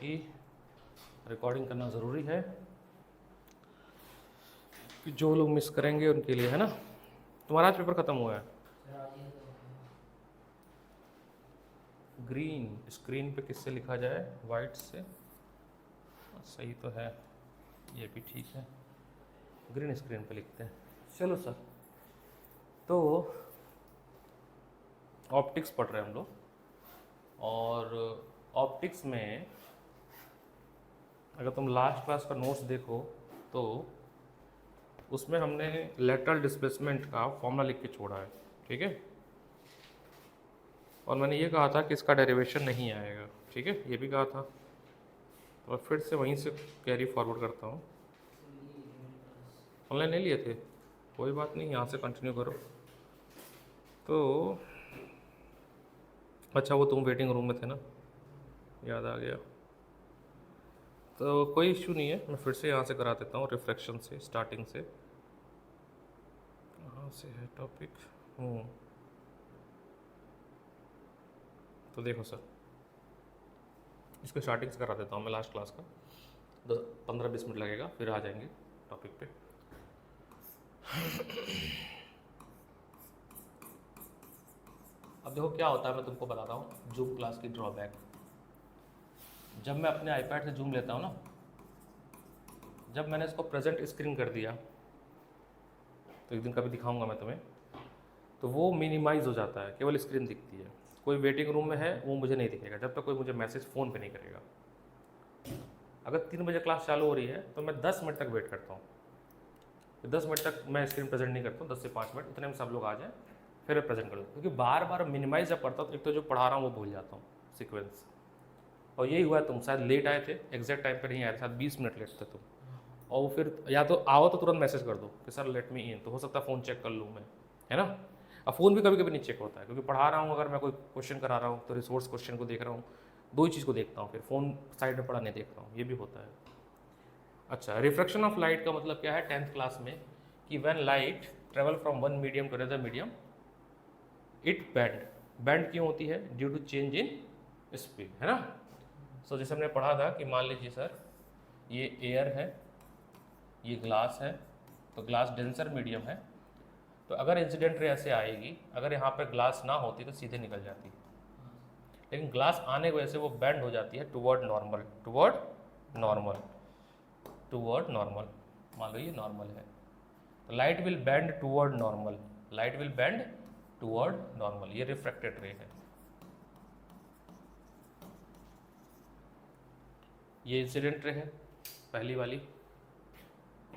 क्योंकि रिकॉर्डिंग करना ज़रूरी है कि जो लोग मिस करेंगे उनके लिए, है ना। तुम्हारा आज पेपर ख़त्म हुआ है। ग्रीन स्क्रीन पे किससे लिखा जाए? वाइट से। सही तो है, ये भी ठीक है, ग्रीन स्क्रीन पे लिखते हैं। चलो सर, तो ऑप्टिक्स पढ़ रहे हैं हम लोग, और ऑप्टिक्स में अगर तुम लास्ट क्लास का नोट्स देखो तो उसमें हमने लेटरल डिस्प्लेसमेंट का फॉर्मूला लिख के छोड़ा है, ठीक है। और मैंने ये कहा था कि इसका डेरिवेशन नहीं आएगा, ठीक है, ये भी कहा था। तो फिर से वहीं से कैरी फॉरवर्ड करता हूँ। ऑनलाइन नहीं लिए थे, कोई बात नहीं, यहाँ से कंटिन्यू करो। तो अच्छा, वो तुम वेटिंग रूम में थे ना, याद आ गया। तो कोई इश्यू नहीं है, मैं फिर से यहाँ से करा देता हूँ, रिफ्लेक्शन से, स्टार्टिंग से। कहाँ से है टॉपिक? तो देखो सर, इसको स्टार्टिंग से करा देता हूँ मैं, लास्ट क्लास का 10-15-20 मिनट लगेगा, फिर आ जाएंगे टॉपिक पे। अब देखो क्या होता है, मैं तुमको बताता हूँ जूम क्लास की ड्रॉबैक। जब मैं अपने आईपैड से जूम लेता हूँ ना, जब मैंने इसको प्रेजेंट स्क्रीन कर दिया, तो एक दिन कभी दिखाऊंगा मैं तुम्हें, तो वो मिनिमाइज हो जाता है, केवल स्क्रीन दिखती है। कोई वेटिंग रूम में है वो मुझे नहीं दिखेगा जब तक कोई मुझे मैसेज फ़ोन पे नहीं करेगा। अगर 3 बजे क्लास चालू हो रही है तो मैं 10 मिनट तक वेट करता हूँ, 10 मिनट तक मैं स्क्रीन प्रेजेंट नहीं करता हूँ, 10 से 5 मिनट, इतने में सब लोग आ जाएँ, फिर मैं प्रेजेंट करूँ। क्योंकि बार बार मिनिमाइज जब करता हूँ तो एक तो जो पढ़ा रहा हूँ वो भूल जाता हूँ सीक्वेंस। और यही हुआ, तुम शायद लेट आए थे, एग्जैक्ट टाइम पर नहीं आए थे, शायद 20 मिनट लेट थे तुम। और वो फिर या तो आओ तो तुरंत मैसेज कर दो कि सर लेट मी इन, तो हो सकता है फ़ोन चेक कर लूँ मैं, है ना। अब फ़ोन भी कभी कभी नहीं चेक होता है, क्योंकि पढ़ा रहा हूँ, अगर मैं कोई क्वेश्चन करा रहा हूँ तो रिसोर्स क्वेश्चन को देख रहा हूँ, दो ही चीज़ को देखता हूँ, फिर फ़ोन साइड में पढ़ा नहीं देखता हूँ, ये भी होता है। अच्छा, रिफ्रैक्शन ऑफ लाइट का मतलब क्या है 10th क्लास में, कि when light travel from one medium to another medium it bend. Bend क्यों होती है? Due to change in speed, है ना। सो जैसे हमने पढ़ा था कि मान लीजिए सर, ये एयर है, ये ग्लास है, तो ग्लास डेंसर मीडियम है, तो अगर इंसिडेंट रे ऐसे आएगी, अगर यहाँ पर ग्लास ना होती तो सीधे निकल जाती, लेकिन ग्लास आने की वजह से वो बैंड हो जाती है toward normal, toward normal, toward normal. मान लो ये नॉर्मल है, तो light will bend toward normal, light will bend toward normal, ये रिफ्रैक्टेड रे है। ये इंसिडेंट रे है पहली वाली,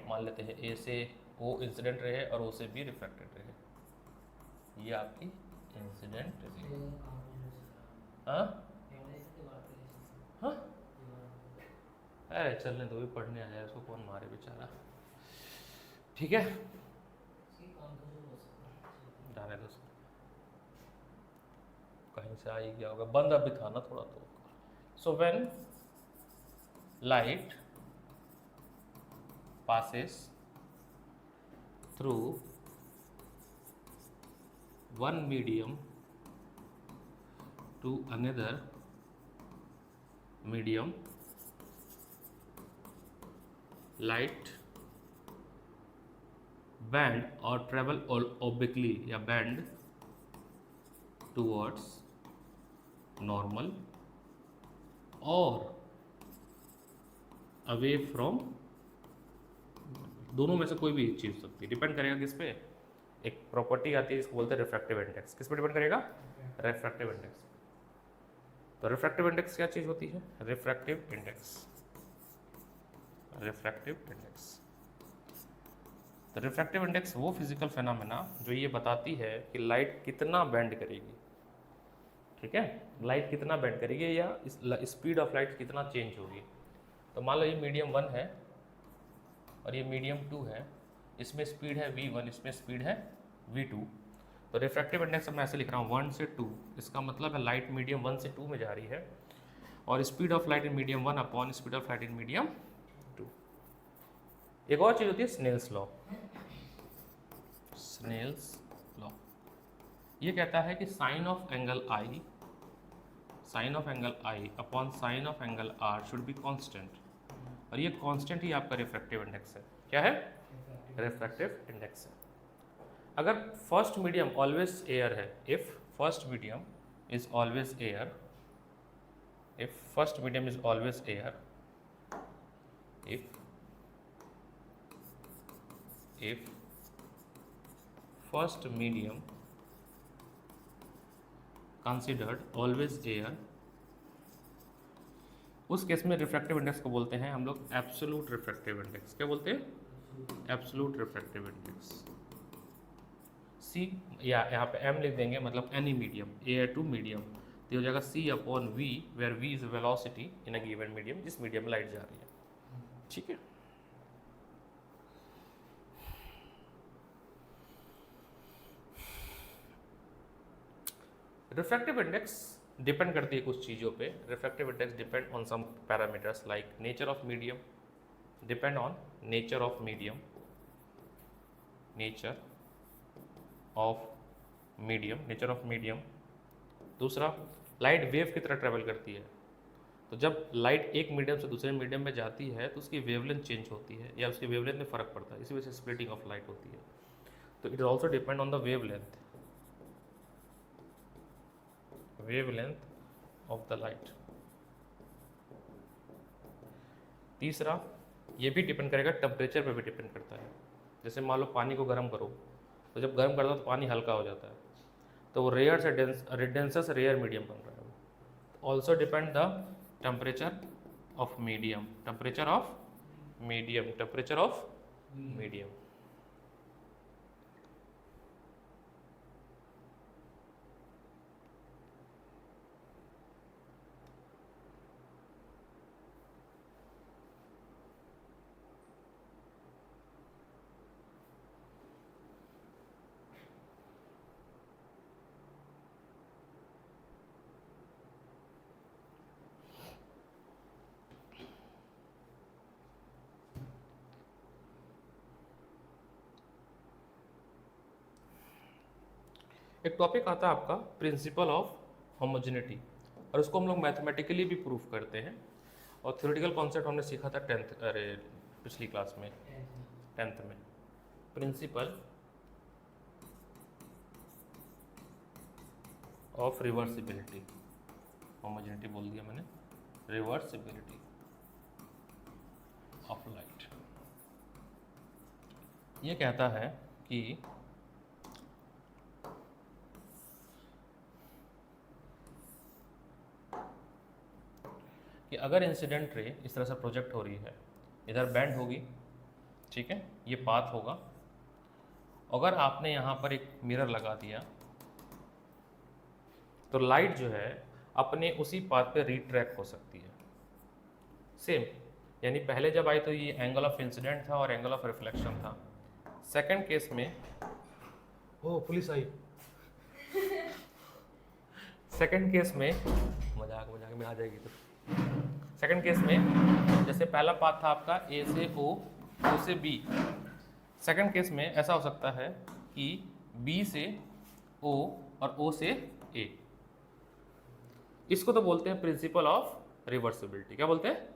मान लेते हैं ए से ओ इंसिडेंट रे है और ओ से बी रिफ्रैक्टेड रे है, ये आपकी इंसिडेंट रे। हाँ हाँ, अरे चलने दो, भी पढ़ने आया, उसको कौन मारे बेचारा, ठीक है, जाने दो, कहीं से आ ही गया होगा, बंद अभी था ना थोड़ा तो। So when light passes through one medium to another medium, light bend or travel obliquely या bend towards normal or away from, दोनों में से कोई भी चीज़ हो सकती है, डिपेंड करेगा किस पे। एक प्रॉपर्टी आती है जिसको बोलते हैं रिफ्रैक्टिव इंडेक्स, किस पे डिपेंड करेगा? Refractive index. तो रिफ्रैक्टिव इंडेक्स क्या चीज़ होती है? Refractive index, refractive index. तो रिफ्रैक्टिव इंडेक्स वो फिजिकल फेनोमेना जो ये बताती है कि लाइट कितना बेंड करेगी, ठीक है, लाइट कितना बेंड करेगी या स्पीड ऑफ लाइट कितना चेंज होगी। तो मान लो ये मीडियम 1 है और ये मीडियम 2 है, इसमें स्पीड है v1, इसमें स्पीड है v2। तो रिफ्रैक्टिव इंडेक्स मैं ऐसे लिख रहा हूँ 1 से 2, इसका मतलब है लाइट मीडियम 1 से 2 में जा रही है, और speed of light in medium 1 upon speed of light in medium 2। एक और चीज़ होती है स्नेल्स लॉ। स्नेल्स लॉ ये कहता है कि sine of angle I, sine of angle I upon sine of angle R should be constant, और ये कांस्टेंट ही आपका रिफ्रैक्टिव इंडेक्स है। क्या है? रिफ्रैक्टिव इंडेक्स है। अगर फर्स्ट मीडियम ऑलवेज एयर है, if first medium is always air, if first medium is always air, if first medium considered always air, उस केस में रिफ्रैक्टिव इंडेक्स को बोलते हैं हम लोग एब्सोल्यूट रिफ्रैक्टिव इंडेक्स। क्या बोलते हैं? Absolute refractive index. सी या यहाँ पे एम लिख देंगे, मतलब any medium, air to medium, तो हो जाएगा C upon V, where V is velocity in a given medium, जिस मीडियम में लाइट जा रही है। ठीक है। रिफ्रैक्टिव इंडेक्स डिपेंड करती है कुछ चीज़ों पे। Refractive index depend on some parameters like nature of medium, depend on nature of medium, nature of medium, nature of medium. दूसरा, लाइट वेव की तरह ट्रेवल करती है, तो जब लाइट एक मीडियम से दूसरे मीडियम में जाती है तो उसकी वेवलेंथ चेंज होती है या उसकी वेवलेंथ में फ़र्क पड़ता है, इसी वजह से स्प्लिटिंग ऑफ लाइट होती है। तो it also depend on the wavelength, wavelength of the light. तीसरा, ये भी डिपेंड करेगा, टेम्परेचर पे भी डिपेंड करता है। जैसे मान लो पानी को गर्म करो, तो जब गर्म करता हो तो पानी हल्का हो जाता है, तो वो रेयर से डेंसर से रेयर मीडियम बन रहा है। Also depend the temperature of medium, temperature of medium, temperature of medium. एक टॉपिक आता है आपका प्रिंसिपल ऑफ होमोजेनिटी, और उसको हम लोग मैथमेटिकली भी प्रूफ करते हैं। और थ्योरेटिकल कॉन्सेप्ट हमने सीखा था पिछली क्लास में, 10th में। प्रिंसिपल ऑफ रिवर्सिबिलिटी, होमोजेनिटी बोल दिया मैंने, रिवर्सिबिलिटी ऑफ लाइट। ये कहता है कि अगर इंसिडेंट रे इस तरह से प्रोजेक्ट हो रही है, इधर बैंड होगी, ठीक है, ये पाथ होगा, अगर आपने यहाँ पर एक मिरर लगा दिया तो लाइट जो है अपने उसी पाथ पे रिट्रैक्ट हो सकती है। सेम, यानी पहले जब आई तो ये एंगल ऑफ इंसिडेंट था और एंगल ऑफ रिफ्लेक्शन था। सेकंड केस में, ओ पुलिस आई, सेकंड केस में मजाक में आ जाएगी। तो सेकंड केस में जैसे पहला पाथ था आपका ए से ओ, ओ से बी, सेकंड केस में ऐसा हो सकता है कि बी से ओ और ओ से ए। इसको तो बोलते हैं प्रिंसिपल ऑफ रिवर्सिबिलिटी। क्या बोलते हैं?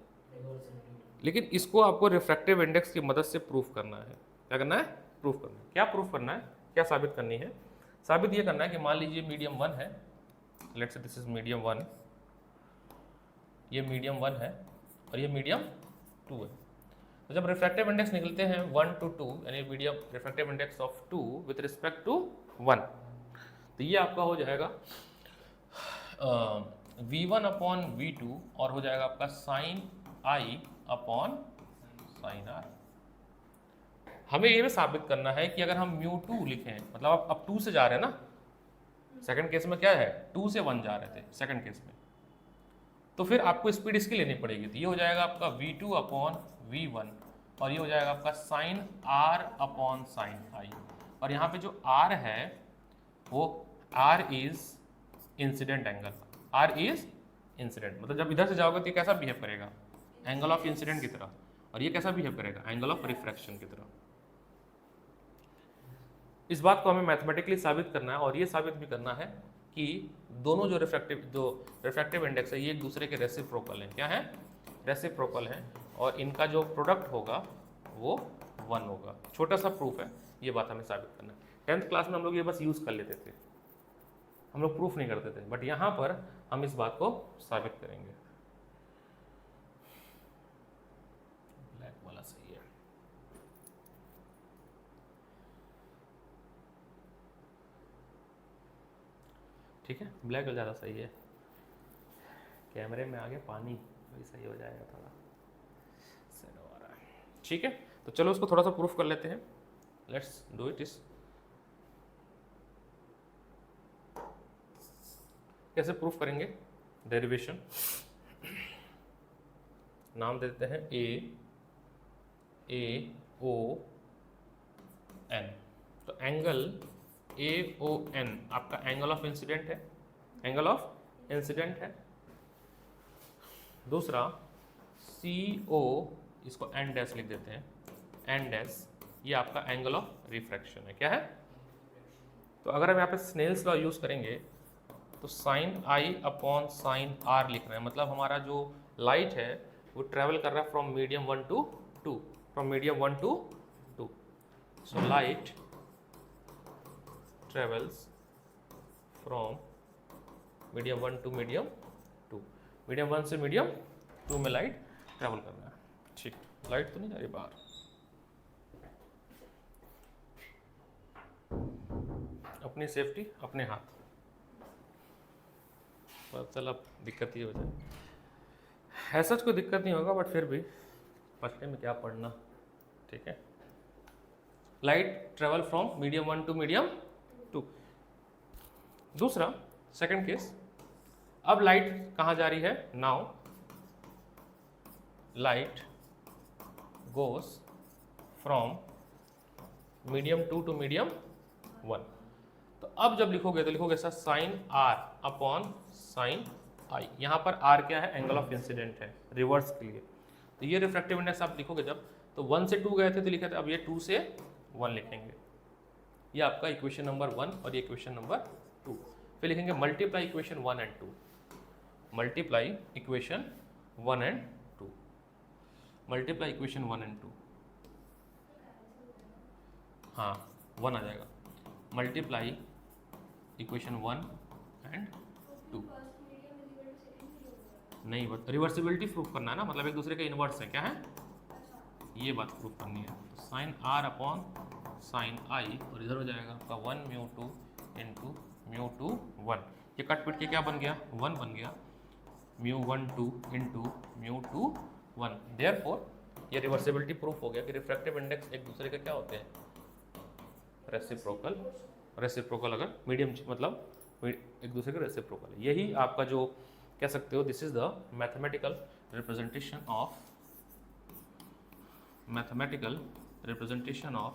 लेकिन इसको आपको रिफ्रैक्टिव इंडेक्स की मदद से प्रूफ करना है। क्या करना है? प्रूफ करना है। क्या प्रूफ करना है? क्या साबित करनी है? साबित ये करना है कि मान लीजिए मीडियम 1 है, let's say this is medium 1, ये मीडियम 1 है और ये मीडियम 2 है। तो जब रिफ्रैक्टिव इंडेक्स निकलते हैं 1 to 2, यानी medium refractive index of 2 with respect to 1, तो ये आपका हो जाएगा V1 अपॉन V2 और हो जाएगा आपका sine I upon sine R। हमें ये भी साबित करना है कि अगर हम μ2 लिखें, मतलब आप अब 2 से जा रहे हैं ना, सेकंड केस में क्या है 2 से 1 जा रहे थे सेकंड केस में, तो फिर आपको स्पीड इसकी लेनी पड़ेगी। तो ये हो जाएगा आपका V2 अपॉन V1 और ये हो जाएगा आपका sine R upon sine I। और यहाँ पे जो R है वो R is incident angle, R is incident, मतलब जब इधर से जाओगे तो ये कैसा बिहेव करेगा? एंगल ऑफ इंसिडेंट की तरह, और ये कैसा बिहेव करेगा? एंगल ऑफ रिफ्रैक्शन की तरह। इस बात को हमें मैथमेटिकली साबित करना है और ये साबित भी करना है कि दोनों जो रिफ्रैक्टिव इंडेक्स है ये एक दूसरे के रेसिप्रोकल हैं। क्या है? रेसिप्रोकल हैं, और इनका जो प्रोडक्ट होगा वो 1 होगा। छोटा सा प्रूफ है, ये बात हमें साबित करना है। 10th क्लास में हम लोग ये बस यूज़ कर लेते थे, हम लोग प्रूफ नहीं करते थे, बट यहाँ पर हम इस बात को साबित करेंगे। ब्लैक वाला सही है। ठीक है, ब्लैक ज़्यादा सही है। कैमरे में आगे पानी वही सही हो जाएगा, थोड़ा सेट हो रहा है। ठीक है, तो चलो उसको थोड़ा सा प्रूफ कर लेते हैं। Let's do it. इस कैसे प्रूफ करेंगे? डेरिवेशन, नाम दे देते हैं ए ओ एन। तो एंगल AON आपका एंगल ऑफ इंसिडेंट है, एंगल ऑफ इंसिडेंट है। दूसरा CO, इसको एन डैश लिख देते हैं, एन डैश, ये आपका एंगल ऑफ रिफ्रैक्शन है। क्या है? तो अगर हम यहाँ पे स्नेल्स लॉ यूज करेंगे तो sin I upon sin R लिखना है। मतलब हमारा जो लाइट है वो ट्रेवल कर रहा है from medium 1 to 2, from medium 1 to 2। So light travels from medium 1 to medium 2, medium 1 से मीडियम 2 में लाइट ट्रैवल कर रहा है। ठीक, लाइट तो नहीं जा रही बाहर। अपनी सेफ्टी अपने हाथ, पर चल अब दिक्कत ही हो जाए। ऐसा कोई दिक्कत नहीं होगा, बट फिर भी पढ़ने में क्या पढ़ना। ठीक है, light travel from medium 1 to medium 2। दूसरा सेकंड केस, अब लाइट कहाँ जा रही है? Now light goes from medium 2 to medium 1। तो अब जब लिखोगे तो लिखोगे sir sine R upon sine I। यहाँ पर R क्या है? एंगल ऑफ इंसिडेंट है, रिवर्स के लिए। तो ये रिफ्रैक्टिव इंडेक्स आप लिखोगे जब, तो 1 से 2 गए थे तो लिखे थे, अब ये 2 से 1 लिखेंगे। ये आपका इक्वेशन नंबर 1 और ये इक्वेशन नंबर 2। फिर लिखेंगे multiply equation 1 and 2, multiply equation 1 and 2, multiply equation 1 and 2। हाँ 1 आ जाएगा, मल्टीप्लाई इक्वेशन 1 and 2। नहीं, बट रिवर्सिबिलिटी प्रूफ करना है ना, मतलब एक दूसरे के इनवर्स है। क्या है? ये बात प्रूफ करनी है। तो sine R upon sine I, और इधर हो जाएगा आपका 1 μ2 इंटू μ2 1। ये कट पिट के क्या बन गया? 1 बन गया, μ1 2 इंटू μ2 1। देयरफॉर ये रिवर्सिबिलिटी प्रूफ हो गया कि रिफ्रैक्टिव इंडेक्स एक दूसरे के क्या होते हैं? रेसिप्रोकल। रेसिप्रोकल अगर मीडियम मतलब एक दूसरे के रेसिप्रोकल है। यही आपका जो कह सकते हो, this is the mathematical representation of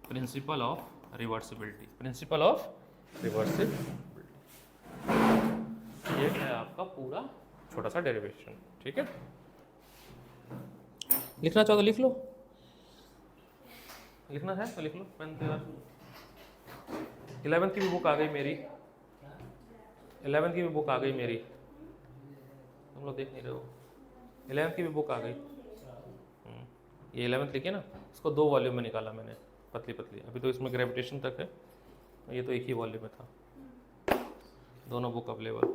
principle of reversibility, principle of reversibility. ये है आपका पूरा छोटा सा डेरिवेशन। ठीक है, लिखना चाहो तो लिख लो, लिखना है तो लिख लो। पेन तैयार। 11th की भी बुक आ गई मेरी, 11th की भी बुक आ गई मेरी, तुम लोग देख नहीं रहे हो। 11th की भी बुक आ गई। ये 11th लिखी है ना, इसको 2 वॉल्यूम में निकाला मैंने, पतली पतली। अभी तो इसमें ग्रेविटेशन तक है, ये तो एक ही वॉल्यूम में था। दोनों बुक अवेलेबल,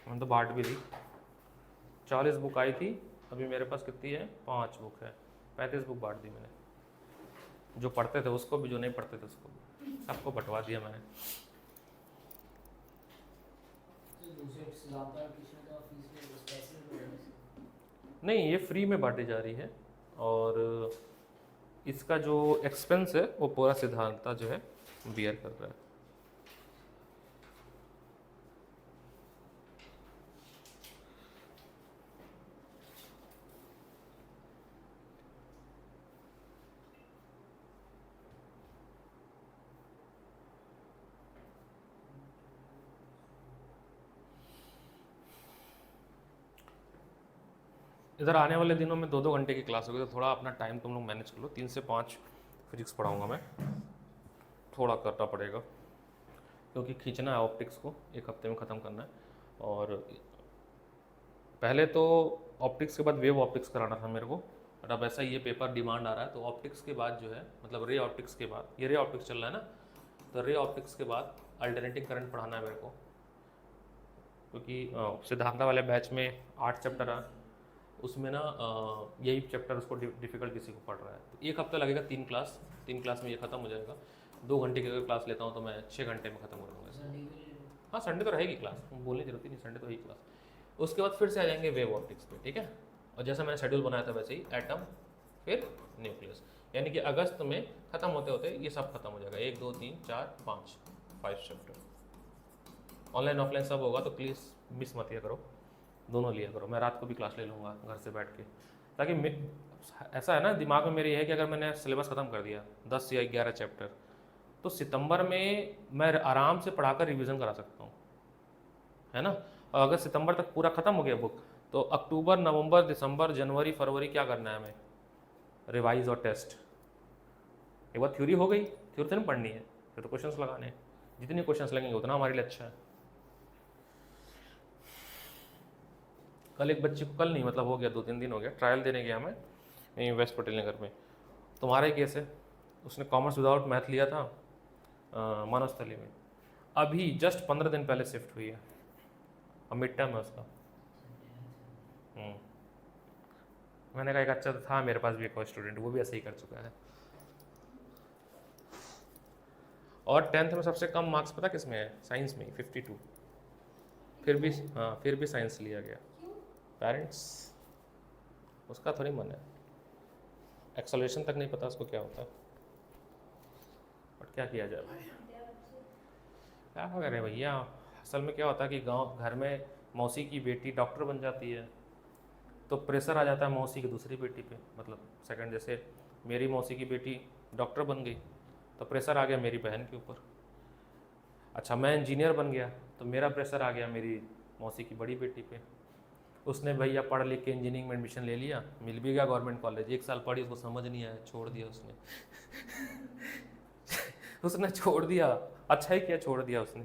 मैंने तो बांट भी दी। 40 बुक आई थी, अभी मेरे पास कितनी है? 5 बुक है। 35 बुक बांट दी मैंने, जो पढ़ते थे उसको भी, जो नहीं पढ़ते थे उसको भी, सबको बंटवा दिया मैंने। नहीं, ये फ्री में बांटी जा रही है, और इसका जो एक्सपेंस है वो पूरा सिद्धांता जो है बियर कर रहा है। इधर आने वाले दिनों में 2-2 घंटे की क्लास होगी, तो थोड़ा अपना टाइम तुम लोग मैनेज कर लो। 3 से 5 फिजिक्स पढ़ाऊंगा मैं, थोड़ा करना पड़ेगा क्योंकि खींचना है ऑप्टिक्स को, एक हफ्ते में ख़त्म करना है। और पहले तो ऑप्टिक्स के बाद वेव ऑप्टिक्स कराना था मेरे को, और अब ऐसा ये पेपर डिमांड आ रहा है तो ऑप्टिक्स के बाद जो है, मतलब रे ऑप्टिक्स के बाद, ये रे ऑप्टिक्स चल रहा है ना, तो रे ऑप्टिक्स के बाद अल्टरनेटिंग करंट पढ़ाना है मेरे को, क्योंकि सिद्धांता वाले बैच में 8 चैप्टर है, उसमें ना यही चैप्टर उसको डिफ़िकल्ट किसी को पढ़ रहा है। तो एक हफ्ता लगेगा, 3 क्लास में ये ख़त्म हो जाएगा। 2 घंटे की अगर क्लास लेता हूँ तो मैं 6 घंटे में ख़त्म कर दूँगा इसको। हाँ, संडे तो रहेगी क्लास, बोलने की जरूरत ही नहीं, संडे तो रहेगी क्लास। उसके बाद फिर से आ जाएंगे वेव ऑप्टिक्स पे, ठीक है। और जैसा मैंने शेड्यूल बनाया था वैसे ही एटम फिर न्यूक्लियस, यानी कि अगस्त में ख़त्म होते होते ये सब खत्म हो जाएगा। 1 2 3 4 5 चैप्टर ऑनलाइन ऑफलाइन सब होगा, तो प्लीज़ मिस मत किया करो, दोनों लिया करो। मैं रात को भी क्लास ले लूँगा घर से बैठ के, ताकि ऐसा है ना दिमाग में मेरे, ये है कि अगर मैंने सिलेबस ख़त्म कर दिया 10 या 11 चैप्टर, तो सितंबर में मैं आराम से पढ़ाकर रिवीजन करा सकता हूँ, है ना। और अगर सितंबर तक पूरा ख़त्म हो गया बुक, तो अक्टूबर नवंबर दिसंबर जनवरी फरवरी क्या करना है हमें, रिवाइज और टेस्ट। एक बार थ्योरी हो गई, थ्योरी तो नहीं पढ़नी है, फिर तो क्वेश्चंस लगाने हैं, जितने क्वेश्चंस लगेंगे उतना हमारे लिए अच्छा है। कल एक बच्चे को, कल नहीं मतलब हो गया 2-3 दिन हो गया, ट्रायल देने गया मैं यहीं वेस्ट पटेल नगर में। तुम्हारा ही केस है, उसने कॉमर्स विदाउट मैथ लिया था मानवस्थली में, अभी जस्ट 15 दिन पहले शिफ्ट हुई है, अब मिड टर्म है उसका। मैंने कहा एक अच्छा तो था मेरे पास भी एक और स्टूडेंट, वो भी ऐसे ही कर चुका है। और 10th में सबसे कम मार्क्स पता किस में है, साइंस में 52। फिर भी हाँ, फिर भी साइंस लिया गया। पेरेंट्स, उसका थोड़ी मन है, एक्सेलरेशन तक नहीं पता उसको क्या होता है, बट क्या किया जाए भाई, क्या करें भैया। असल में क्या होता है कि गांव घर में मौसी की बेटी डॉक्टर बन जाती है, तो प्रेशर आ जाता है मौसी की दूसरी बेटी पे, मतलब सेकंड, जैसे मेरी मौसी की बेटी डॉक्टर बन गई तो प्रेशर आ गया मेरी बहन के ऊपर। अच्छा, मैं इंजीनियर बन गया तो मेरा प्रेशर आ गया मेरी मौसी की बड़ी बेटी पे। उसने भैया पढ़ लिख के इंजीनियरिंग में एडमिशन ले लिया, मिल भी गया गवर्नमेंट कॉलेज, 1 साल पढ़ी, उसको समझ नहीं आया, छोड़ दिया उसने उसने छोड़ दिया, अच्छा ही किया छोड़ दिया उसने।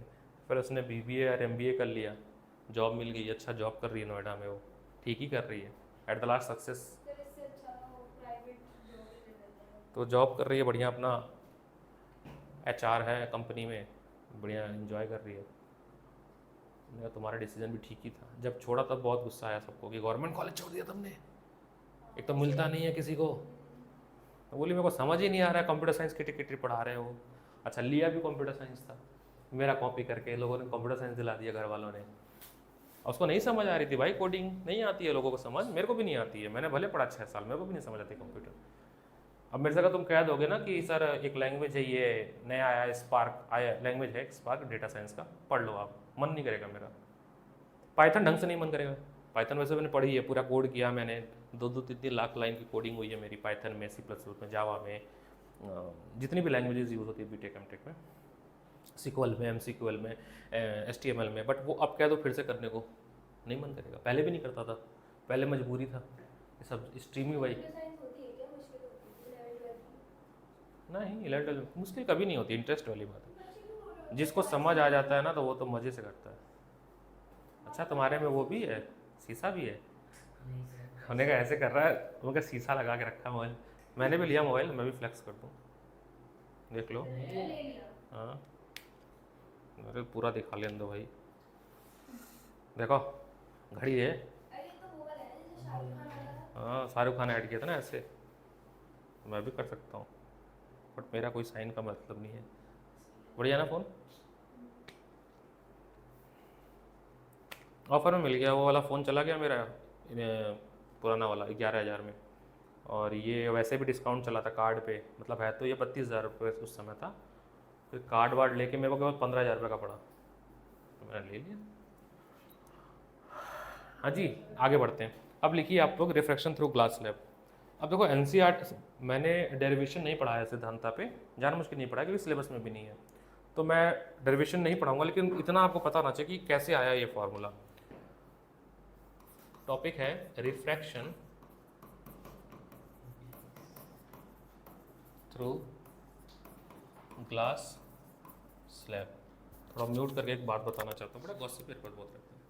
फिर उसने BBA और MBA कर लिया, जॉब मिल गई, अच्छा जॉब कर रही है नोएडा में, वो ठीक ही कर रही है, एट द लास्ट सक्सेस। तो जॉब कर रही है बढ़िया, अपना HR है कंपनी में, बढ़िया एंजॉय कर रही है। मैंने कहा तुम्हारा डिसीजन भी ठीक ही था, जब छोड़ा तब बहुत गुस्सा आया सबको कि गवर्नमेंट कॉलेज छोड़ दिया तुमने, एक तो मिलता नहीं है किसी को। तो बोली मेरे को समझ ही नहीं आ रहा है, कंप्यूटर साइंस की टिकट पढ़ा रहे हो। अच्छा, लिया भी कंप्यूटर साइंस था, मेरा कॉपी करके लोगों ने कंप्यूटर साइंस दिला दिया घर वालों ने। और उसको नहीं समझ आ रही थी भाई, कोडिंग नहीं आती है लोगों को समझ, मेरे को भी नहीं आती है, मैंने भले पढ़ा 6 साल, मेरे को भी नहीं समझ आती कंप्यूटर। अब मेरे से अगर तुम कह दोगे ना कि सर एक लैंग्वेज है, ये नया आया है, स्पार्क आया लैंग्वेज है, स्पार्क डेटा साइंस का, पढ़ लो आप, मन नहीं करेगा मेरा। पाइथन ढंग से नहीं मन करेगा, पाइथन वैसे मैंने पढ़ी है, पूरा कोड किया मैंने, 2-3 लाख लाइन की कोडिंग हुई है मेरी पाइथन में, C++ में, जावा में, जितनी भी लैंग्वेजेस यूज़ होती है BTech MTech में, SQL में, MCQL में, HTML में। बट वो अब कह दो फिर से करने को, नहीं मन करेगा, पहले भी नहीं करता था, पहले मजबूरी था, ये सब स्ट्रीम ही वही। नहीं, 11 मुश्किल कभी नहीं होती, इंटरेस्ट वाली बात है, जिसको समझ आ जाता है ना तो वो तो मज़े से करता है। अच्छा, तुम्हारे में वो भी है, शीशा भी है, होने का ऐसे कर रहा है, तुमने शीशा लगा के रखा है मोबाइल। मैंने भी लिया मोबाइल, मैं भी फ्लेक्स कर दूँ, देख लो। हाँ, अरे पूरा दिखा ले दो भाई, देखो घड़ी है। हाँ, शाहरुख खान ऐड किया था ना ऐसे, मैं भी कर सकता हूँ, बट मेरा कोई साइन का मतलब नहीं है। बढ़िया ना फ़ोन, ऑफर में मिल गया, वो वाला फ़ोन चला गया मेरा पुराना वाला 11,000 में, और ये वैसे भी डिस्काउंट चला था कार्ड पे, मतलब है तो ये 32,000 रुपये उस समय था, फिर कार्ड वार्ड लेके मेरे को केवल 15,000 रुपये का पड़ा, तो मैंने ले लिया। हाँ जी, आगे बढ़ते हैं। अब लिखिए आप लोग रिफ्रैक्शन थ्रू ग्लास स्लैब। अब देखो NCERT मैंने डेरिवेशन नहीं पढ़ा है सिद्धांता पे, जानबूझ के नहीं पढ़ा क्योंकि सिलेबस में भी नहीं है, तो मैं डेरिवेशन नहीं पढ़ाऊंगा, लेकिन इतना आपको पता होना चाहिए कि कैसे आया ये फॉर्मूला। टॉपिक है रिफ्रैक्शन थ्रू ग्लास स्लैब। थोड़ा म्यूट करके एक बात बताना चाहता हूँ, बड़ा गॉसिप पेपर बहुत रहता है।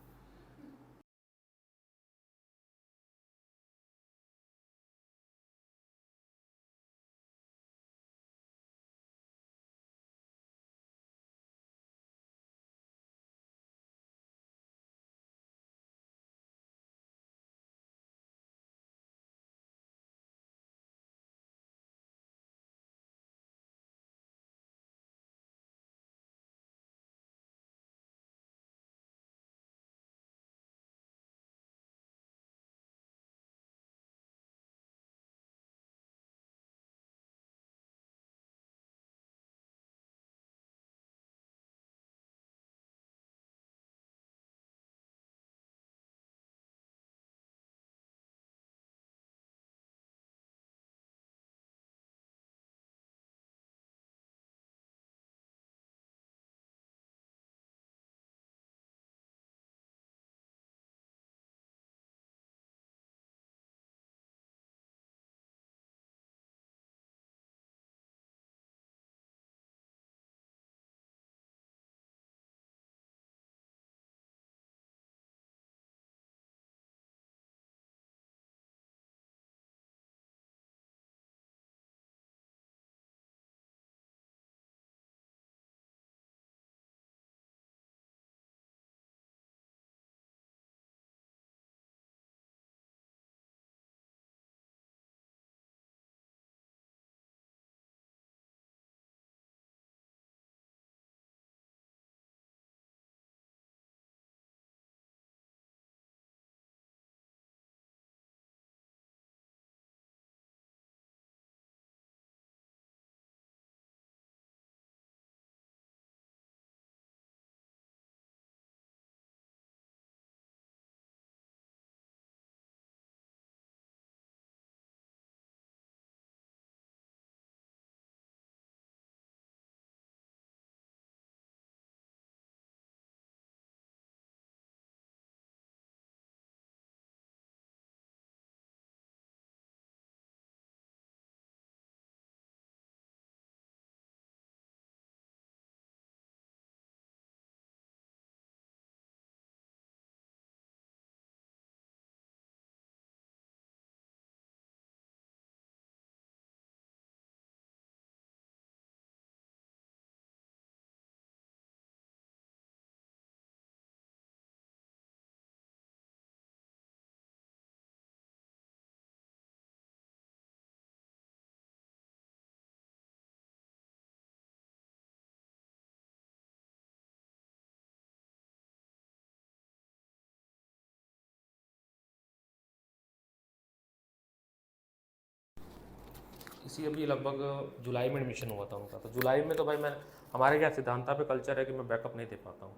इसी अभी लगभग जुलाई में एडमिशन हुआ था उनका, तो जुलाई में तो भाई मैं, हमारे क्या सिद्धांता पे कल्चर है कि मैं बैकअप नहीं दे पाता हूँ,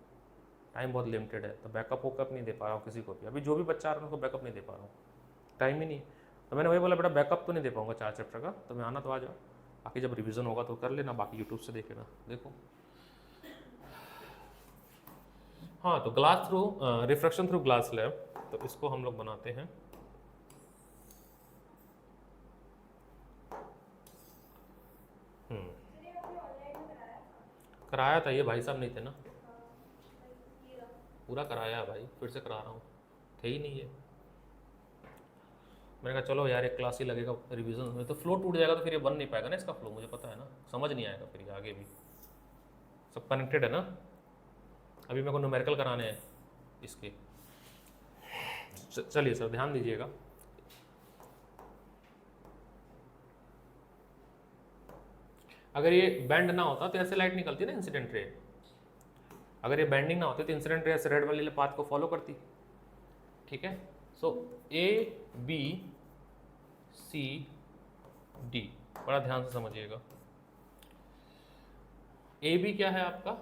टाइम बहुत लिमिटेड है, तो बैकअप वोकअप नहीं दे पा रहा हूँ किसी को भी। अभी जो भी बच्चा आ रहा है उनको बैकअप नहीं दे पा रहा हूँ, टाइम ही नहीं। तो मैंने वही बोला बेटा बैकअप तो नहीं दे पाऊंगा 4 चैप्टर का, तो मैं आना तो आ जाओ, बाकी जब रिवीजन होगा तो कर लेना, बाकी यूट्यूब से देख लेना। देखो हाँ, तो glass through refraction through glass lab, तो इसको हम लोग बनाते हैं। कराया था, ये भाई साहब नहीं थे ना, पूरा कराया है भाई, फिर से करा रहा हूँ, थे ही नहीं ये। मैंने कहा चलो यार एक क्लास ही लगेगा रिवीजन में, तो फ्लो टूट जाएगा तो फिर ये बन नहीं पाएगा ना इसका फ्लो, मुझे पता है ना, समझ नहीं आएगा फिर ये आगे भी। सब कनेक्टेड है ना। अभी मेरे को न्यूमेरिकल कराने हैं इसके, चलिए सर ध्यान दीजिएगा। अगर ये बैंड ना होता तो ऐसे लाइट निकलती ना इंसिडेंट रे, अगर ये बैंडिंग ना होती तो इंसिडेंट रे ऐसे रेड वाले पाथ को फॉलो करती, ठीक है। सो ए बी सी डी, बड़ा ध्यान से समझिएगा। ए बी क्या है आपका,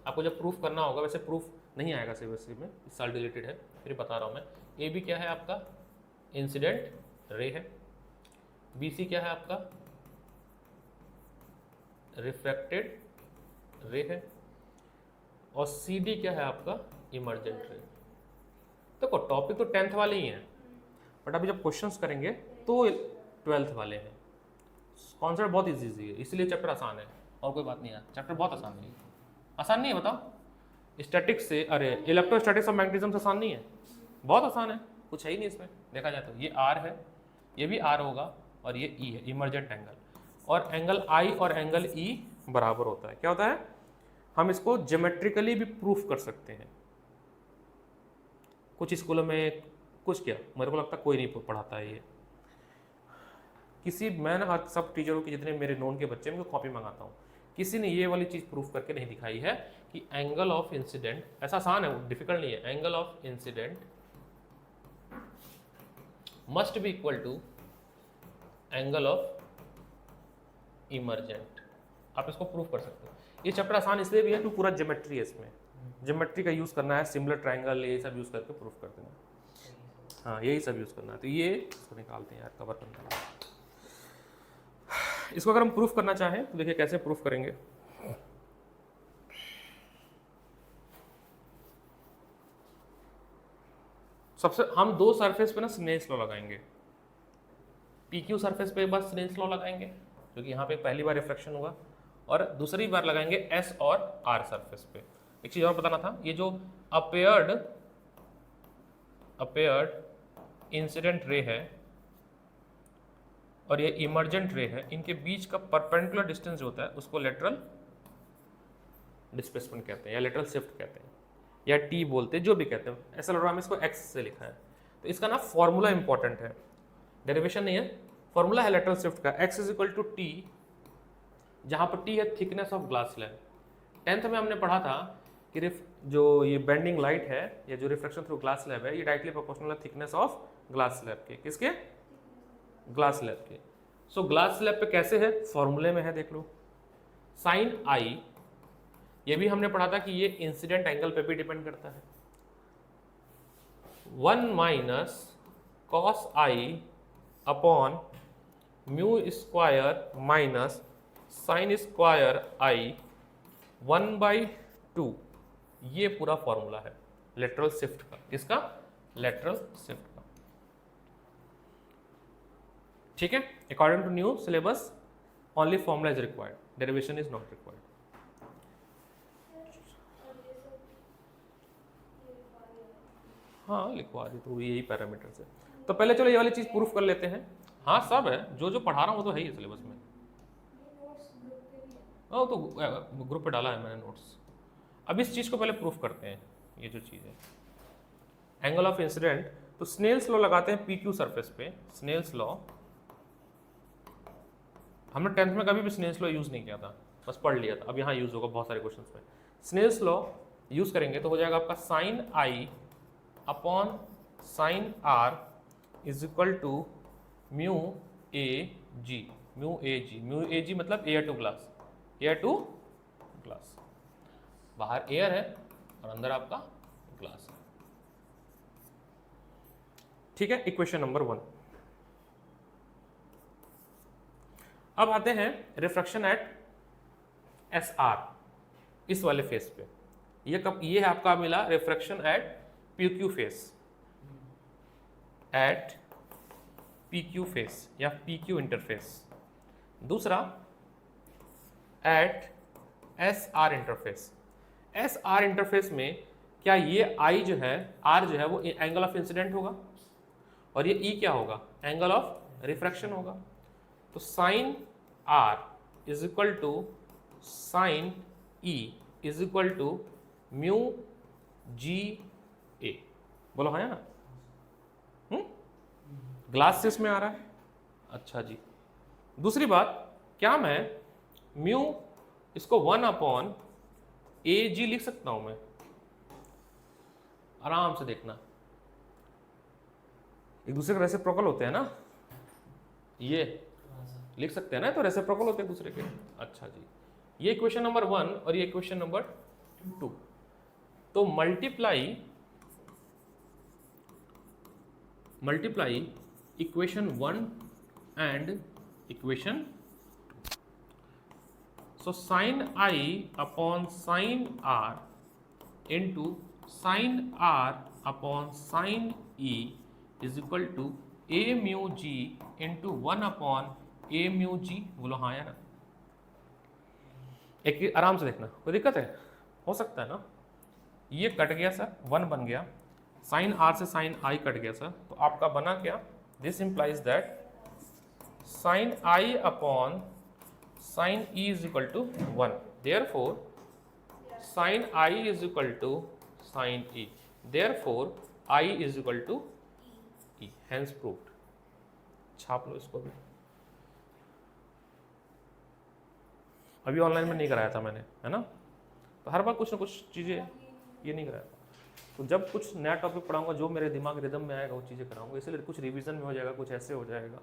आपको जब प्रूफ करना होगा, वैसे प्रूफ नहीं आएगा सीबीएसई में, इस साल डिलीटेड है, फिर बता रहा हूँ मैं। ए बी क्या है आपका, इंसिडेंट रे है। बी सी क्या है आपका, रिफ्रैक्टेड रे है। और सी डी क्या है आपका, इमर्जेंट रे। देखो टॉपिक तो 10th वाले ही हैं, बट अभी जब क्वेश्चंस करेंगे तो 12th वाले हैं। कॉन्सेप्ट बहुत इजी है, इसलिए चैप्टर आसान है, और कोई बात नहीं है, चैप्टर बहुत आसान है। आसान नहीं है बताओ। स्टैटिक्स से, अरे इलेक्ट्रोस्टैटिक्स ऑफ मैग्नेटिज्म से आसान नहीं है, बहुत आसान है, कुछ है ही नहीं इसमें। देखा जाए तो ये आर है, ये भी आर होगा, और ये ई है, इमर्जेंट एंगल, और एंगल आई और एंगल ई बराबर होता है। क्या होता है? हम इसको ज्योमेट्रिकली भी प्रूफ कर सकते हैं। कुछ स्कूलों में, कुछ क्या, मेरे को लगता है कोई नहीं पढ़ाता है ये। किसी, मैं ना सब टीचरों के जितने मेरे नोन के बच्चे, मैं कॉपी मंगाता हूँ, किसी ने ये वाली चीज़ प्रूफ करके नहीं दिखाई है कि एंगल ऑफ इंसिडेंट, ऐसा आसान है, डिफिकल्ट नहीं है, angle of incident must be equal to angle of emergent. आप इसको प्रूफ कर सकते हो। ये चैप्टर आसान इसलिए भी है क्योंकि पूरा ज्योमेट्री है इसमें, ज्योमेट्री का यूज़ करना है, सिमिलर ट्रायंगल, ये सब यूज़ करके प्रूफ कर देना। हाँ, यही सब यूज़ करना है। तो ये इसको निकालते हैं यार, कवर करना है इसको। अगर हम प्रूफ करना चाहें तो देखिए कैसे प्रूफ करेंगे। सबसे हम दो सरफेस पे ना स्नेल्स लॉ लगाएंगे। PQ सरफेस पे एक बार स्नेल्स लॉ लगाएंगे, क्योंकि यहाँ पे पहली बार रिफ्रैक्शन हुआ, और दूसरी बार लगाएंगे S और R सरफेस पे। एक चीज़ और बताना था, ये जो अपेयर्ड इंसिडेंट रे है और ये इमर्जेंट रे है, इनके बीच का परपेंडिकुलर डिस्टेंस जो होता है उसको लेटरल डिस्प्लेसमेंट कहते हैं, या लेटरल शिफ्ट कहते हैं, या T बोलते हैं, जो भी कहते हैं। ऐसा लग रहा है इसको X से लिखा है, तो इसका ना फॉर्मूला इंपॉर्टेंट है, डेरिवेशन नहीं है, फॉर्मूला है लेटरल शिफ्ट का। X is equal to T, जहाँ पर T है thickness of glass slab. 10th में हमने पढ़ा था कि जो ये बेंडिंग लाइट है या जो रिफ्लेक्शन थ्रू ग्लास स्लैब है, ये डायरेक्टली प्रोपोर्शनल है थिकनेस ऑफ ग्लास स्लैब के। किसके? ग्लास स्लैब के। सो ग्लास स्लैब पे कैसे है? फॉर्मूले में है, देख लो। साइन आई, ये भी हमने पढ़ा था कि ये इंसिडेंट एंगल पे भी डिपेंड करता है। 1 minus cos I upon mu square minus sine square I 1/2, ये पूरा फॉर्मूला है लेटरल शिफ्ट का। किसका? लेटरल शिफ्ट का। ठीक है, according to new syllabus only formula is required, derivation is not required. हाँ, लिखवा दी तो यही पैरामीटर्स है। तो पहले चलो ये वाली चीज प्रूफ कर लेते हैं। हाँ, सब है, जो जो पढ़ा रहा हूँ वो तो है ही सिलेबस में। ओ, तो ग्रुप पे डाला है मैंने नोट्स। अब इस चीज को पहले प्रूफ करते हैं। ये जो चीज है एंगल ऑफ इंसिडेंट, तो स्नेल्स लॉ लगाते हैं PQ सरफेस पे। स्नेल्स लॉ हमने 10th में कभी भी स्नेल्स लॉ यूज नहीं किया था, बस पढ़ लिया था। अब यहाँ यूज होगा बहुत सारे क्वेश्चंस में। स्नेल्स लॉ यूज करेंगे तो हो जाएगा आपका sine I upon sine R is equal to mu A G. Mu A G मतलब air to glass, air to glass. बाहर एयर है और अंदर आपका ग्लास है। ठीक है, इक्वेशन नंबर 1। अब आते हैं रिफ्रैक्शन एट SR, इस वाले फेस पे। ये है आपका मिला refraction at PQ face, at PQ face या PQ इंटरफेस। दूसरा at SR interface. SR interface में क्या ये I जो है, R जो है वो एंगल ऑफ इंसिडेंट होगा, और ये E क्या होगा? एंगल ऑफ रिफ्रैक्शन होगा। तो sine R is equal to sine E is equal to mu G A. बोलो हाँ ना? ग्लास से इसमें आ रहा है। अच्छा जी। दूसरी बात, क्या मैं म्यू इसको 1 अपॉन ए जी लिख सकता हूं मैं? आराम से देखना, एक दूसरे के रेसिप्रोकल होते हैं ना, ये लिख सकते हैं ना, तो रेसिप्रोकल होते हैं दूसरे के। अच्छा जी, ये इक्वेशन नंबर 1 और ये इक्वेशन नंबर 2। तो multiply equation 1 and equation 2। So sine I upon sine R into sine R upon sine E is equal to A mu G into 1 upon A mu G. बोलो हाँ या ना? एक आराम से देखना, कोई दिक्कत है? हो सकता है ना। ये कट गया सर, 1 बन गया, साइन आर से साइन आई कट गया सर, तो आपका बना क्या, this implies that sine I upon sine E is equal to 1, therefore sine I is equal to sine E, therefore I is equal to E, hence proved. छाप लो इसको भी, अभी ऑनलाइन में नहीं कराया था मैंने, है ना, तो हर बार कुछ ना कुछ चीज़ें ये नहीं कराया था। तो जब कुछ नया टॉपिक पढ़ाऊंगा जो मेरे दिमाग रिदम में आएगा वो चीज़ें कराऊंगा, इसलिए कुछ रिवीजन में हो जाएगा, कुछ ऐसे हो जाएगा।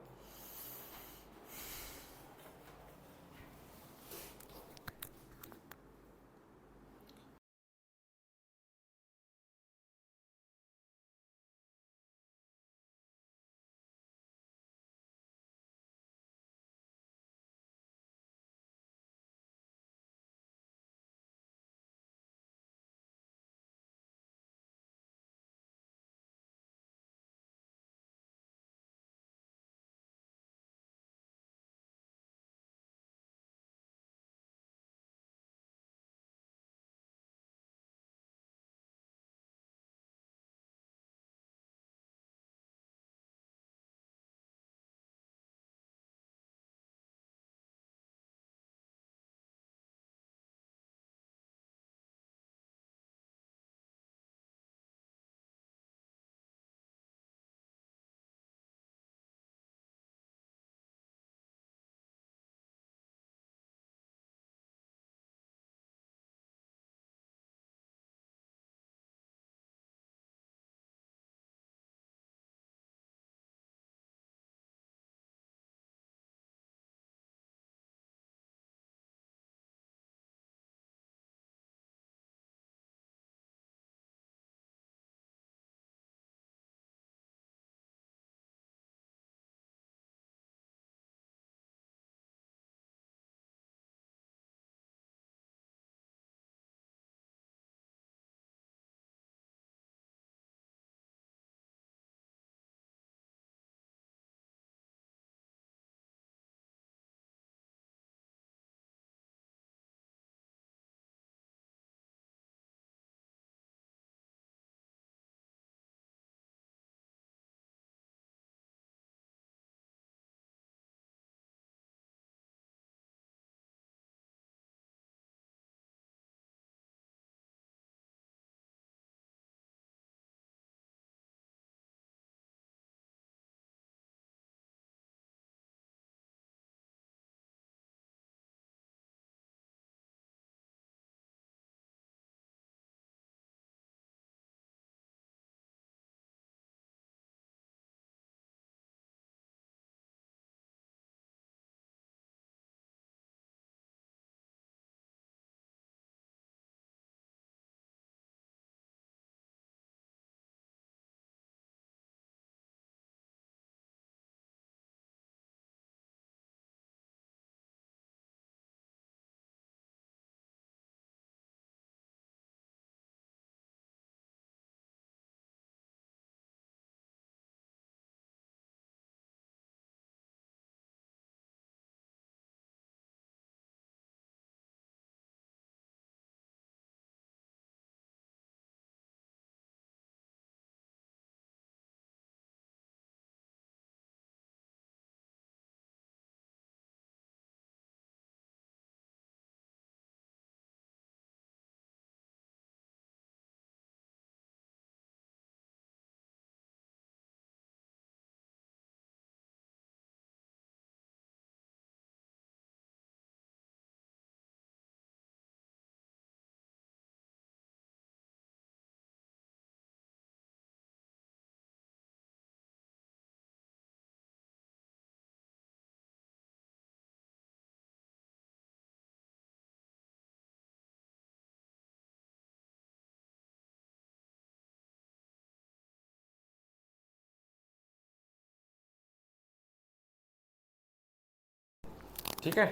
ठीक है,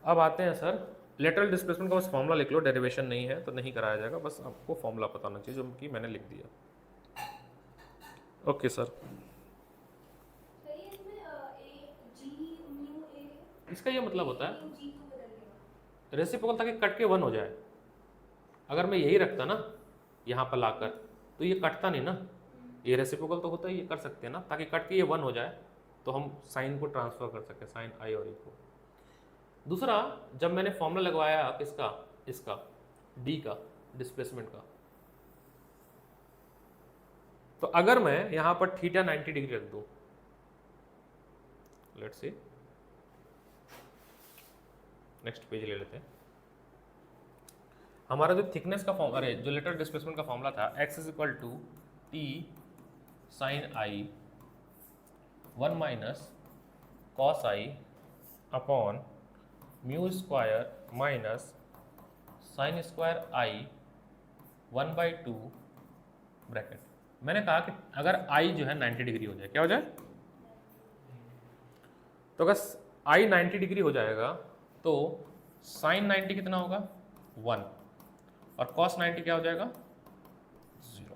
अब आते हैं सर लेटरल डिस्प्लेसमेंट का बस फॉर्मूला लिख लो, डेरिवेशन नहीं है तो नहीं कराया जाएगा, बस आपको फॉर्मूला पता होना चाहिए जो कि मैंने लिख दिया। ओके सर, इसका ये मतलब होता है रेसिप्रोकल ताकि कट के 1 हो जाए, अगर मैं यही रखता ना यहाँ पर लाकर, तो ये कटता नहीं ना, ये रेसिप्रोकल तो होता ही, ये कर सकते हैं ना, ताकि कट के ये 1 हो जाए तो हम साइन को ट्रांसफर कर सकें, साइन आई और ई को। दूसरा, जब मैंने फॉर्मूला लगवाया किसका, इसका डी का, डिस्प्लेसमेंट का, तो अगर मैं यहां पर थीटा 90 डिग्री रख दूं, लेट्स सी, नेक्स्ट पेज ले लेते हैं। हमारा जो थिकनेस का फॉर्म, अरे जो लेटरल डिस्प्लेसमेंट का फॉर्मूला था, x is equal to T sine I 1 minus cos I upon mu square minus sine square I 1/2 bracket. मैंने कहा कि अगर आई जो है 90 डिग्री हो जाए, क्या हो जाए, तो अगर आई 90 डिग्री हो जाएगा तो साइन 90 कितना होगा 1 और कॉस 90 क्या हो जाएगा 0।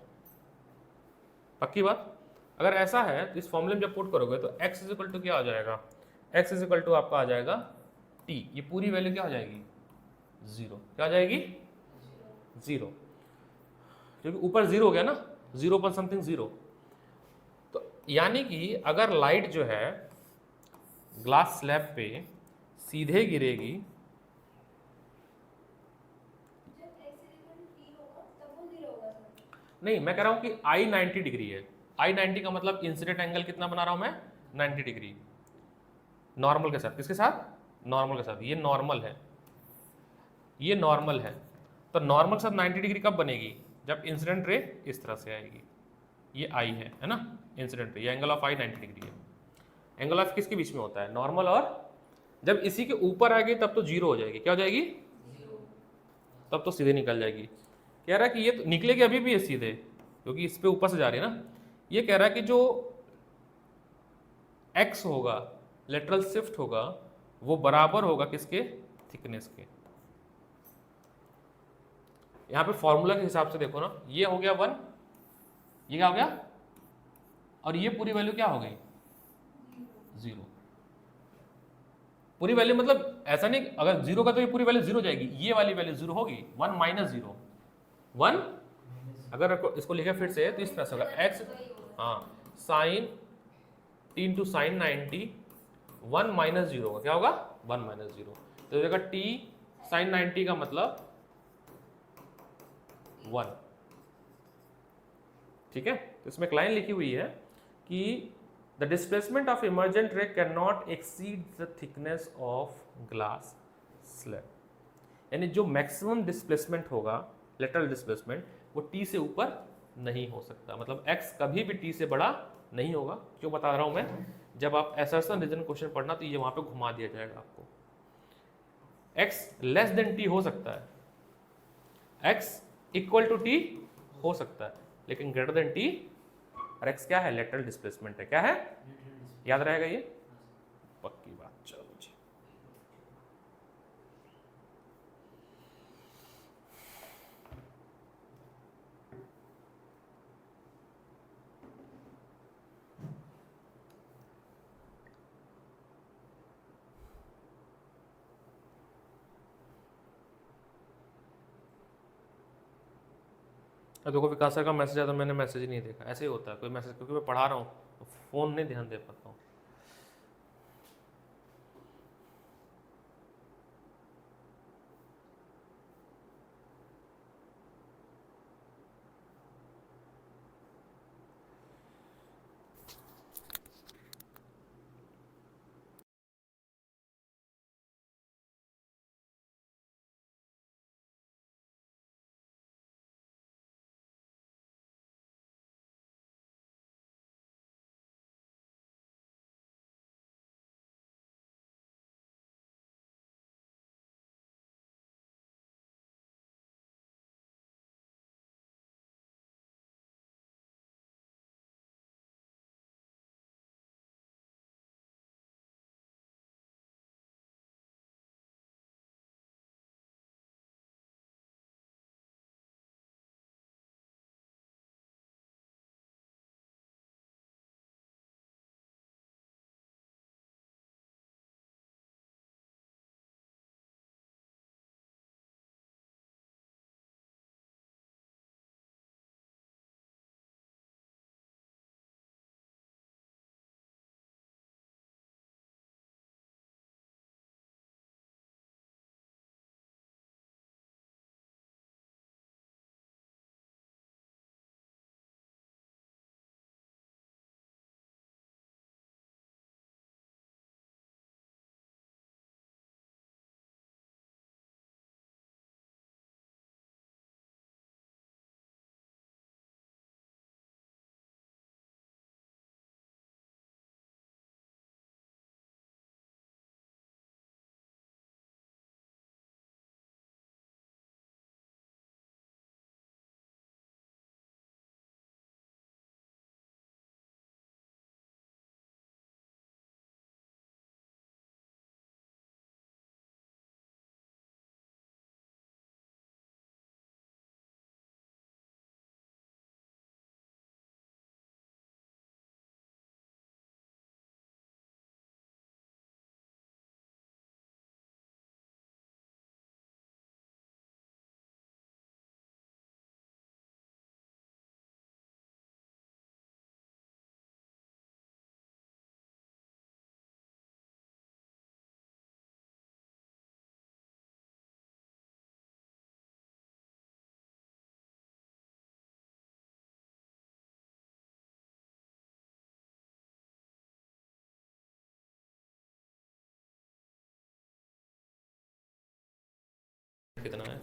पक्की बात। अगर ऐसा है तो इस फॉर्मूले में जब पुट करोगे तो x इज इक्वल टू क्या हो जाएगा, x इज इक्वल टू आपका आ जाएगा t, ये पूरी वैल्यू क्या हो जाएगी 0, क्या हो जाएगी 0, क्योंकि ऊपर 0 हो गया ना, 0 पर समथिंग 0। तो यानी कि अगर लाइट जो है ग्लास स्लैब पे सीधे गिरेगी, नहीं मैं कह रहा हूं कि I 90 डिग्री है, I 90 का मतलब इंसिडेंट एंगल कितना बना रहा हूं मैं 90 डिग्री, नॉर्मल के साथ, किसके साथ, नॉर्मल के साथ, ये नॉर्मल है, ये नॉर्मल है, तो नॉर्मल के साथ 90 डिग्री कब बनेगी, जब इंसिडेंट रे इस तरह से आएगी, ये I है ना, इंसिडेंट रे, ये एंगल ऑफ I 90 डिग्री है। एंगल ऑफ किसके बीच में होता है, नॉर्मल, और जब इसी के ऊपर आएगी तब तो 0 हो जाएगी, क्या हो जाएगी 0, तब तो सीधे निकल जाएगी। कह रहा है कि ये तो निकलेगी अभी भी ये सीधे, क्योंकि इस पे ऊपर से जा रही है ना। ये कह रहा है कि जो x होगा, लेटरल शिफ्ट होगा, वो बराबर होगा किसके, थिकनेस के। यहां पे फॉर्मूला के हिसाब से देखो ना, ये हो गया 1, ये क्या हो गया, और ये पूरी वैल्यू क्या हो गई 0। पूरी वैल्यू मतलब ऐसा नहीं, अगर 0 का तो ये पूरी वैल्यू 0 जाएगी, ये वाली वैल्यू 0 होगी, 1 माइनस 0, 1, अगर इसको लिखा फिर से तो इस तरह से होगा x, हाँ, sine T into sine 90, 1 minus 0 होगा, क्या होगा 1 माइनस 0, तो देखा t साइन 90 का मतलब 1। ठीक है, तो इसमें एक लाइन लिखी हुई है कि द डिस्प्लेसमेंट ऑफ इमर्जेंट रे can not exceed the thickness of glass slab, यानी जो मैक्सिमम डिस्प्लेसमेंट होगा, लेटरल डिस्प्लेसमेंट, वो t से ऊपर नहीं हो सकता, मतलब x कभी भी t से बड़ा नहीं होगा। क्यों बता रहा हूं मैं, जब आप असर्शन रीजन क्वेश्चन पढ़ना तो ये वहां पे घुमा दिया जाएगा आपको, x लेस देन t हो सकता है, x इक्वल टू t हो सकता है, लेकिन ग्रेटर देन t, और x क्या है, लेटरल डिस्प्लेसमेंट है, क्या है, याद रहेगा ये, पक्की बात। चलो जी, देखो विकास सर का मैसेज आया तो मैंने मैसेज ही नहीं देखा, ऐसे ही होता है कोई मैसेज, क्योंकि मैं पढ़ा रहा हूँ तो फ़ोन नहीं ध्यान दे पाता हूँ।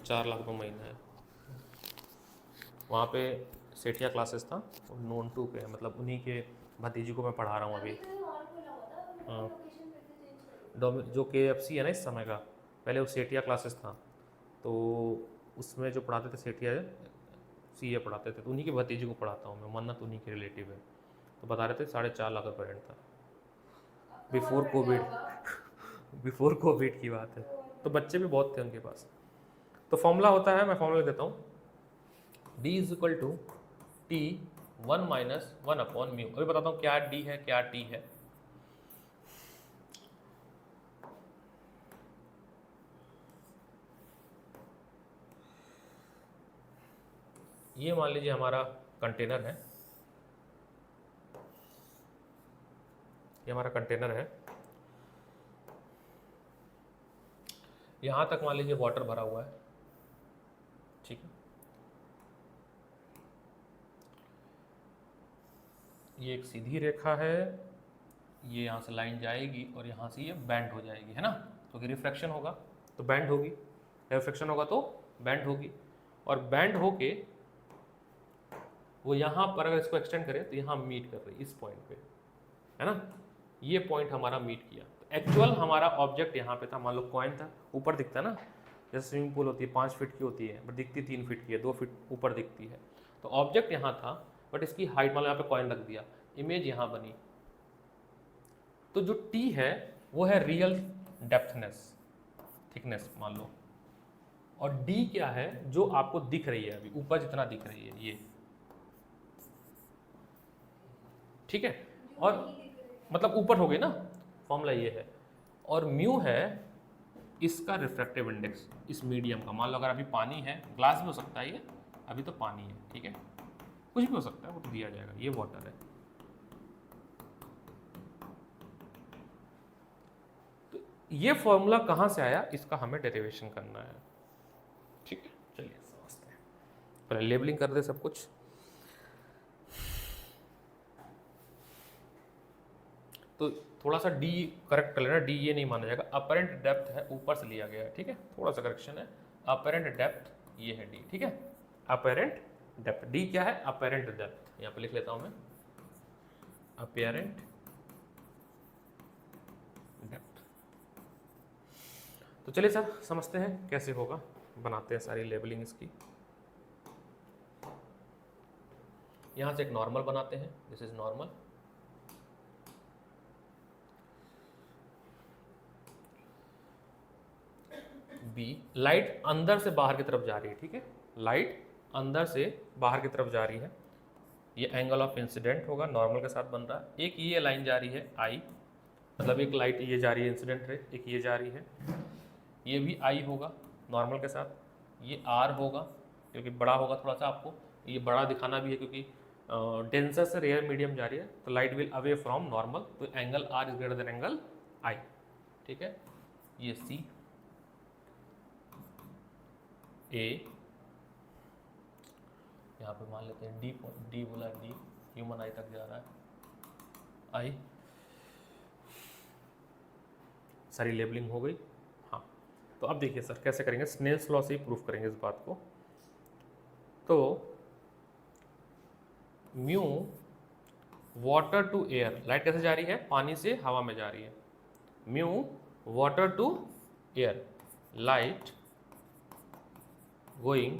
4 लाख रुपये महीना है। वहाँ पे सेठिया क्लासेस था, नोन टू पे, मतलब उन्हीं के भतीजी को मैं पढ़ा रहा हूँ अभी। हाँ, जो KFC है ना इस समय का, पहले वो सेठिया क्लासेस था, तो उसमें जो पढ़ाते थे सेठिया CA पढ़ाते थे, तो उन्हीं के भतीजी को पढ़ाता हूँ मैं, मन्नत उन्हीं के रिलेटिव है। तो बता रहे थे 4.5 लाख रुपये रेंट था बिफोर कोविड। बिफोर कोविड की बात है, तो बच्चे भी बहुत थे उनके पास। तो फॉर्मूला होता है, मैं फॉर्मूला देता हूँ, D is equal to T 1 minus 1 upon mu. अभी बताता हूँ क्या D है क्या T है। ये मान लीजिए हमारा कंटेनर है, ये हमारा कंटेनर है, यहाँ तक मान लीजिए वाटर भरा हुआ है, ठीक है। ये एक सीधी रेखा है, ये यहाँ से लाइन जाएगी और यहाँ से ये बैंड हो जाएगी, है ना, क्योंकि रिफ्रैक्शन होगा तो बैंड होगी, रिफ्रैक्शन होगा तो बैंड होगी, और बैंड होके वो यहाँ पर अगर इसको एक्सटेंड करें तो यहाँ मीट कर रही है इस पॉइंट पे, है ना, ये पॉइंट हमारा मीट किया। तो एक्चुअल हमारा ऑब्जेक्ट यहाँ पे था, मान लो कॉइन था, ऊपर दिखता है ना, जैसे स्विमिंग पूल होती है 5 फीट की होती है बट दिखती 3 फीट की है, 2 फीट ऊपर दिखती है। तो ऑब्जेक्ट यहाँ था बट इसकी हाइट, मान लो यहाँ पे कॉइन रख दिया, इमेज यहाँ बनी। तो जो T है वो है रियल डेप्थनेस, थिकनेस मान लो, और D क्या है, जो आपको दिख रही है अभी ऊपर जितना दिख रही है ये, ठीक है, और मतलब ऊपर हो गई ना, फॉर्मूला ये है। और म्यू है इसका रिफ्रैक्टिव इंडेक्स इस मीडियम का। मान लो अगर अभी पानी है, ग्लास भी हो सकता है ये, अभी तो पानी है, ठीक है, कुछ भी हो सकता है, वो तो दिया जाएगा, ये वाटर है। तो ये फॉर्मूला कहाँ से आया, इसका हमें डेरिवेशन करना है, ठीक है। चलिए समझते हैं, पहले लेबलिंग कर दे सब कुछ। तो थोड़ा सा D करेक्ट कर लेना, D ये नहीं माना जाएगा, अपरेंट डेप्थ है, ऊपर से लिया गया है, ठीक है, थोड़ा सा करेक्शन है, अपरेंट डेप्थ ये है D, ठीक है, अपरेंट डेप्थ। D क्या है, अपरेंट डेप्थ, यहाँ पे लिख लेता हूँ मैं, अपरेंट डेप्थ। तो चलिए सर समझते हैं कैसे होगा, बनाते हैं सारी लेबलिंग इसकी। यहाँ से एक नॉर्मल बनाते हैं, this is normal, B, light अंदर से बाहर की तरफ जा रही है, ठीक है, लाइट अंदर से बाहर की तरफ जा रही है, ये एंगल ऑफ इंसिडेंट होगा, नॉर्मल के साथ बन रहा है। एक ये लाइन जा रही है I, मतलब एक लाइट ये जा रही है इंसिडेंट रे, एक ये जा रही है, ये भी I होगा नॉर्मल के साथ, ये R होगा क्योंकि बड़ा होगा थोड़ा सा, आपको ये बड़ा दिखाना भी है क्योंकि डेंसर से रेयर मीडियम जा रही है, तो light will away from normal, तो angle R is greater than angle I, ठीक है। ये C, A, यहाँ पे मान लेते हैं D बोला, D ह्यूमन आई तक जा रहा है, I, सारी लेबलिंग हो गई। हाँ, तो अब देखिए सर कैसे करेंगे, स्नेल्स लॉ से ही प्रूफ करेंगे इस बात को। तो mu water to air, light कैसे जा रही है, पानी से हवा में जा रही है, mu water to air, light going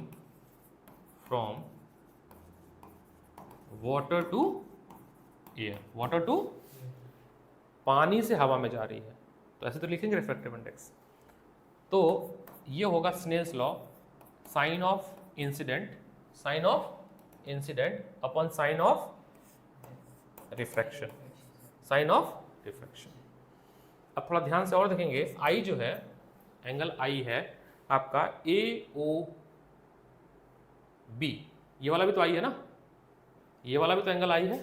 from water to air, water to, पानी से हवा में जा रही है, तो ऐसे तो लिखेंगे रिफ्रैक्टिव इंडेक्स। तो ये होगा Snell's law, sine of incident, sine of incident upon sine of refraction, sine of refraction. अब थोड़ा ध्यान से और देखेंगे, आई जो है, एंगल आई है आपका AOB, ये वाला भी तो आई है ना, ये वाला भी तो एंगल आई है,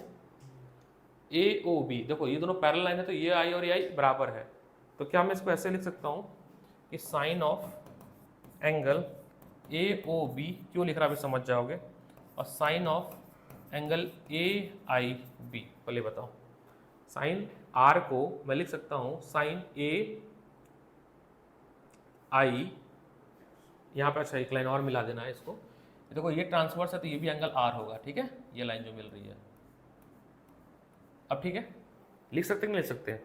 AOB, देखो ये दोनों पैरेलल लाइन है, तो ये आई और ये आई बराबर है, तो क्या मैं इसको ऐसे लिख सकता हूँ कि साइन ऑफ एंगल AOB, क्यों लिख रहा है अभी समझ जाओगे, और साइन ऑफ एंगल AIB, पहले बताओ, साइन R को मैं लिख सकता हूँ साइन यहाँ पे अच्छा एक लाइन और मिला देना है इसको। देखो ये ट्रांसवर्स है तो ये भी एंगल आर होगा, ठीक है, ये लाइन जो मिल रही है। अब ठीक है, लिख सकते हैं कि नहीं लिख सकते हैं?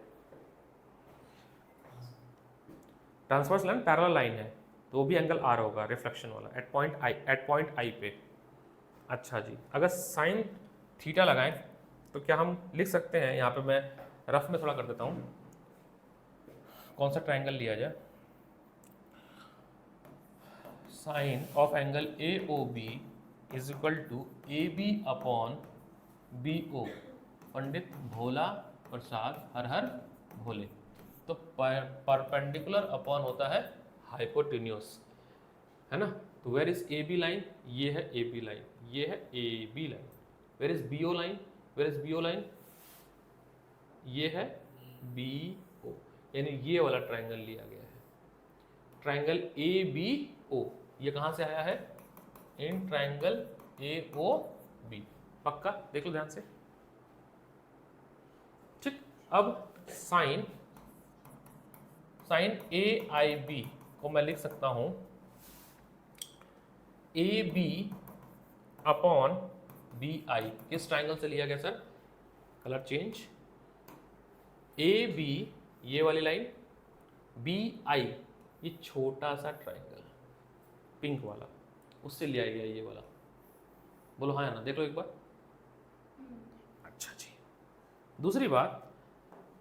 ट्रांसवर्स लाइन पैरेलल लाइन है तो वो भी एंगल आर होगा, रिफ्लेक्शन वाला, एट पॉइंट आई पे। अच्छा जी, अगर साइन थीटा लगाएं तो क्या हम लिख सकते हैं, यहाँ पे मैं रफ में थोड़ा कर देता हूँ, कौन सा ट्रायंगल लिया जाए। Sine of angle A O B is equal to A B upon B O. Pandit Bhola Prasad हर हर भोले। तो परपेंडिकुलर अपॉन होता है हाइपोटेन्यूस, है ना। तो where is A B line, ये है ए बी लाइन, ये है A B line. Where is B O line, where is B O line, ये है बी ओ, यानी ये वाला ट्रायंगल लिया गया है, ट्रायंगल ए बी ओ। ये कहाँ से आया है? In triangle A O B. पक्का देख लो ध्यान से, ठीक। अब साइन ए आई बी को मैं लिख सकता हूं A B upon B I. किस ट्राइंगल से लिया गया sir? Colour change. A B ये वाली लाइन, बी आई ये छोटा सा ट्राइंगल पिंक वाला, उससे लिया गया ये वाला। बोलो हाँ या ना, देख लो एक बार। अच्छा जी, दूसरी बात,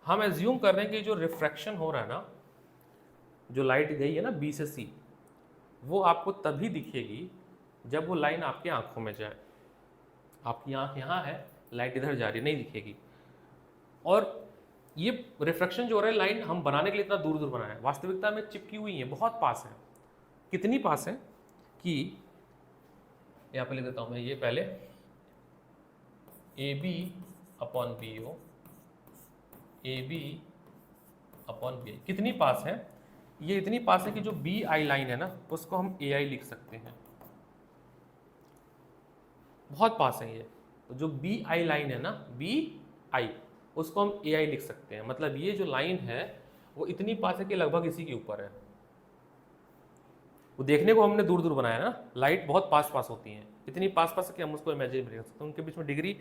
हम एज्यूम कर रहे हैं कि जो रिफ्रैक्शन हो रहा है ना, जो लाइट गई है ना बी से सी, वो आपको तभी दिखेगी जब वो लाइन आपकी आंखों में जाए। आपकी आंख यहाँ है, लाइट इधर जा रही, नहीं दिखेगी। और ये रिफ्रैक्शन जो हो रहा है, लाइन हम बनाने के लिए इतना दूर दूर बनाया है, वास्तविकता में चिपकी हुई है, बहुत पास है। कितनी पास है कि यहाँ पे लिख देता हूँ मैं, ये पहले A B upon B O, A B upon B I. कितनी पास है? ये इतनी पास है कि जो बी आई लाइन है ना, उसको हम ए आई लिख सकते हैं। बहुत पास है ये। तो जो बी आई लाइन है ना, बी आई, उसको हम ए आई लिख सकते हैं। मतलब ये जो लाइन है वो इतनी पास है कि लगभग इसी के ऊपर है। वो देखने को हमने दूर दूर बनाया ना, लाइट बहुत पास पास होती हैं, इतनी पास पास है कि हम उसको इमेजिन कर सकते हैं। उनके बीच में डिग्री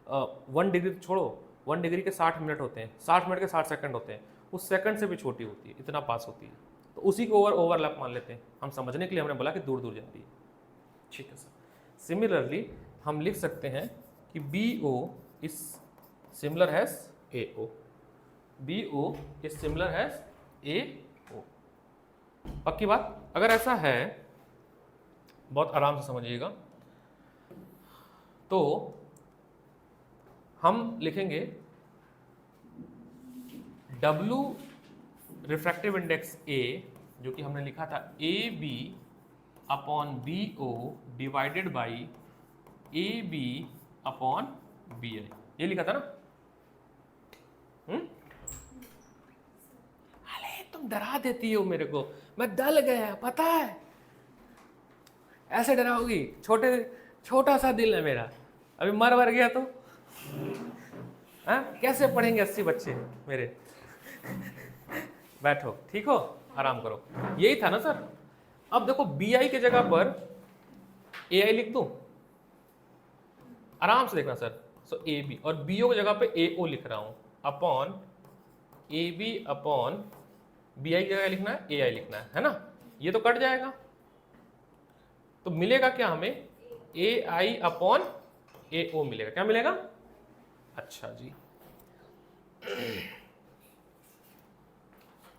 1 डिग्री छोड़ो, 1 डिग्री के 60 मिनट होते हैं, 60 मिनट के 60 सेकंड होते हैं, उस सेकंड से भी छोटी होती है, इतना पास होती है। तो उसी को ओवरलैप मान लेते हैं हम, समझने के लिए हमने बोला कि दूर दूर जा रही है। ठीक है सर। सिमिलरली हम लिख सकते हैं कि B O is similar has A O, B O is similar has A O. पक्की बात? अगर ऐसा है, बहुत आराम से समझिएगा, तो हम लिखेंगे W रिफ्रैक्टिव इंडेक्स A, जो कि हमने लिखा था A B upon B O divided by A B upon B I, ये लिखा था ना। अरे तुम डरा देती हो मेरे को, मैं डल गया, पता है। ऐसे डराओगी? छोटा सा दिल है मेरा, अभी मर गया तो कैसे पढ़ेंगे 80 बच्चे मेरे। बैठो, ठीक हो, आराम करो। यही था ना सर। अब देखो बी आई के जगह पर ए आई लिख दूं, आराम से देखना सर। सो ए बी, और बी ओ की जगह पे ए ओ लिख रहा हूं, upon A B upon B I की जगह लिखना है ए आई लिखना है ना। ये तो कट जाएगा, तो मिलेगा क्या हमें? ए आई अपॉन ए ओ मिलेगा। क्या मिलेगा? अच्छा जी,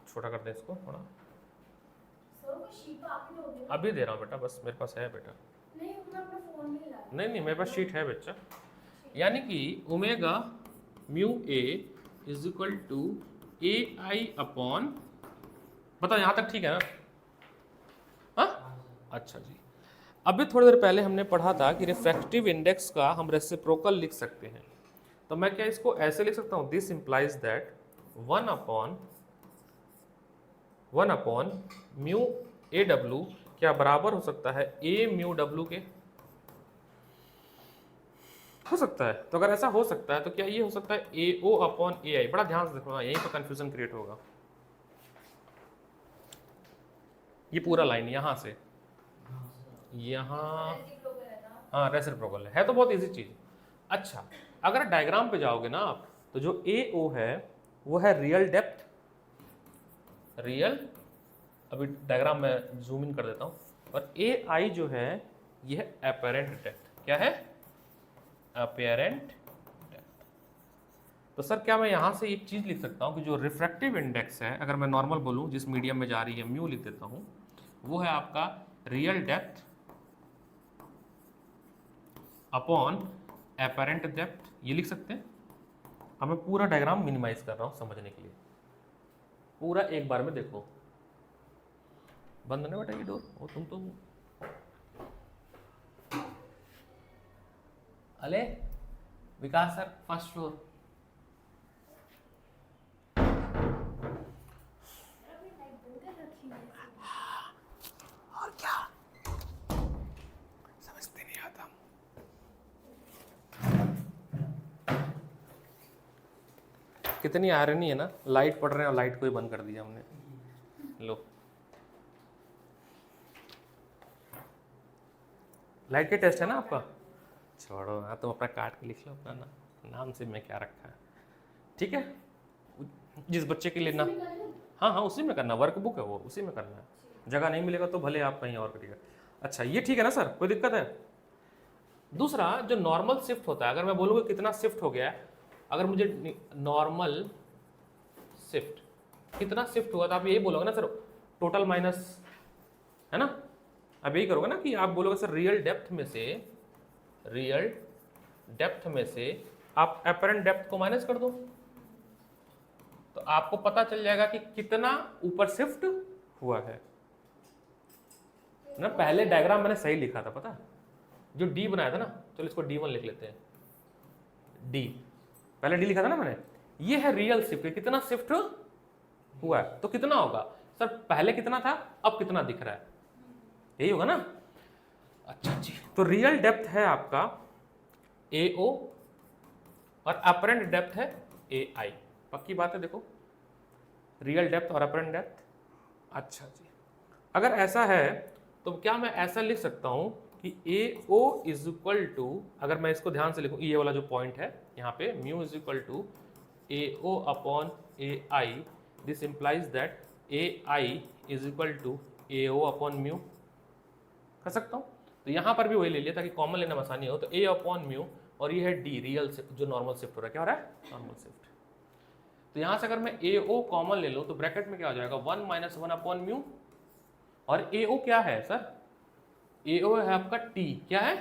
छोटा कर दे इसको थोड़ा। अभी दे रहा हूँ बेटा, बस मेरे पास है बेटा। नहीं, मेरे पास शीट है बच्चा। यानी कि omega mu A is equal to A I upon, बताओ यहाँ तक ठीक है ना? हाँ, अच्छा जी। अभी थोड़ी देर पहले हमने पढ़ा था कि रिफ्रैक्टिव इंडेक्स का हम रेसिप्रोकल लिख सकते हैं। तो मैं क्या इसको ऐसे लिख सकता हूँ? This implies that 1 upon mu A W क्या बराबर हो सकता है ए म्यू डब्ल्यू के? हो सकता है। तो अगर ऐसा हो सकता है तो क्या ये हो सकता है ए ओ अपॉन ए आई? बड़ा ध्यान से देखो ना, यहीं पर कंफ्यूजन क्रिएट होगा। ये पूरा लाइन यहाँ से यहाँ, हाँ रेसिप्रोकल है तो बहुत इजी चीज़। अच्छा, अगर डायग्राम पे जाओगे ना आप, तो जो ए ओ है वो है रियल डेप्थ, रियल, अभी डायग्राम में जूम इन कर देता हूँ, और ए आई जो है ये है अपेरेंट डेप्थ। क्या है? Apparent depth. तो सर क्या मैं यहाँ से एक चीज़ लिख सकता हूँ कि जो रिफ्रैक्टिव इंडेक्स है, अगर मैं नॉर्मल बोलूँ जिस मीडियम में जा रही है, म्यू लिख देता हूँ, वो है आपका real depth upon apparent depth, ये लिख सकते हैं। अब मैं पूरा डायग्राम मिनिमाइज कर रहा हूँ समझने के लिए, पूरा एक बार में देखो। बंद नहीं बेटा ये डोर, वो तुम तो अले विकास सर फर्स्ट फ्लोर। और क्या समझते नहीं आता। कितनी आयरनी है ना, लाइट पड़ रहे हैं और लाइट को ही बंद कर दिया हमने। लो लाइट के टेस्ट है ना आपका, छोड़ो हाँ, तुम अपना काट के लिख लो अपना नाम से मैं क्या रखा है, ठीक है। जिस बच्चे के लिए ना, हाँ हाँ उसी में करना, वर्क बुक है वो, उसी में करना है। जगह नहीं मिलेगा तो भले आप कहीं और करिएगा। अच्छा ये ठीक है ना सर, कोई दिक्कत है? दूसरा जो नॉर्मल शिफ्ट होता है, अगर मैं बोलूँगा कितना शिफ्ट हो गया है, अगर मुझे नॉर्मल शिफ्ट कितना शिफ्ट हुआ, तो आप यही बोलोगे ना सर टोटल माइनस, है ना। अब यही करोगे ना कि आप बोलोगे सर रियल डेप्थ में से आप अपेरेंट डेप्थ को माइनस कर दो, तो आपको पता चल जाएगा कि कितना ऊपर शिफ्ट हुआ है ना। पहले डायग्राम मैंने सही लिखा था, पता जो डी बनाया था ना, चलो इसको D1 लिख लेते हैं। डी पहले डी लिखा था ना मैंने, ये है रियल शिफ्ट, कितना शिफ्ट हुआ है, तो कितना होगा सर, पहले कितना था अब कितना दिख रहा है, यही होगा ना। अच्छा जी, तो रियल डेप्थ है आपका AO और अपेरेंट डेप्थ है AI। पक्की बात है, देखो रियल डेप्थ और अपेरेंट डेप्थ। अच्छा जी, अगर ऐसा है तो क्या मैं ऐसा लिख सकता हूं कि AO इज इक्वल टू, अगर मैं इसको ध्यान से लिखूं, ये वाला जो पॉइंट है यहाँ पे, mu is equal to AO upon AI, this implies that AI is equal to AO upon mu, कर सकता हूँ। तो यहाँ पर भी वही ले लिया ताकि कॉमन लेना में आसानी हो, तो A अपॉन म्यू, और ये है D रियल शिफ्ट जो नॉर्मल शिफ्ट हो रहा है, क्या हो रहा है, नॉर्मल शिफ्ट। तो यहाँ से अगर मैं AO कॉमन ले लूँ तो ब्रैकेट में क्या हो जाएगा, 1 माइनस 1 अपॉन म्यू, और AO क्या है सर, AO है आपका T, क्या है,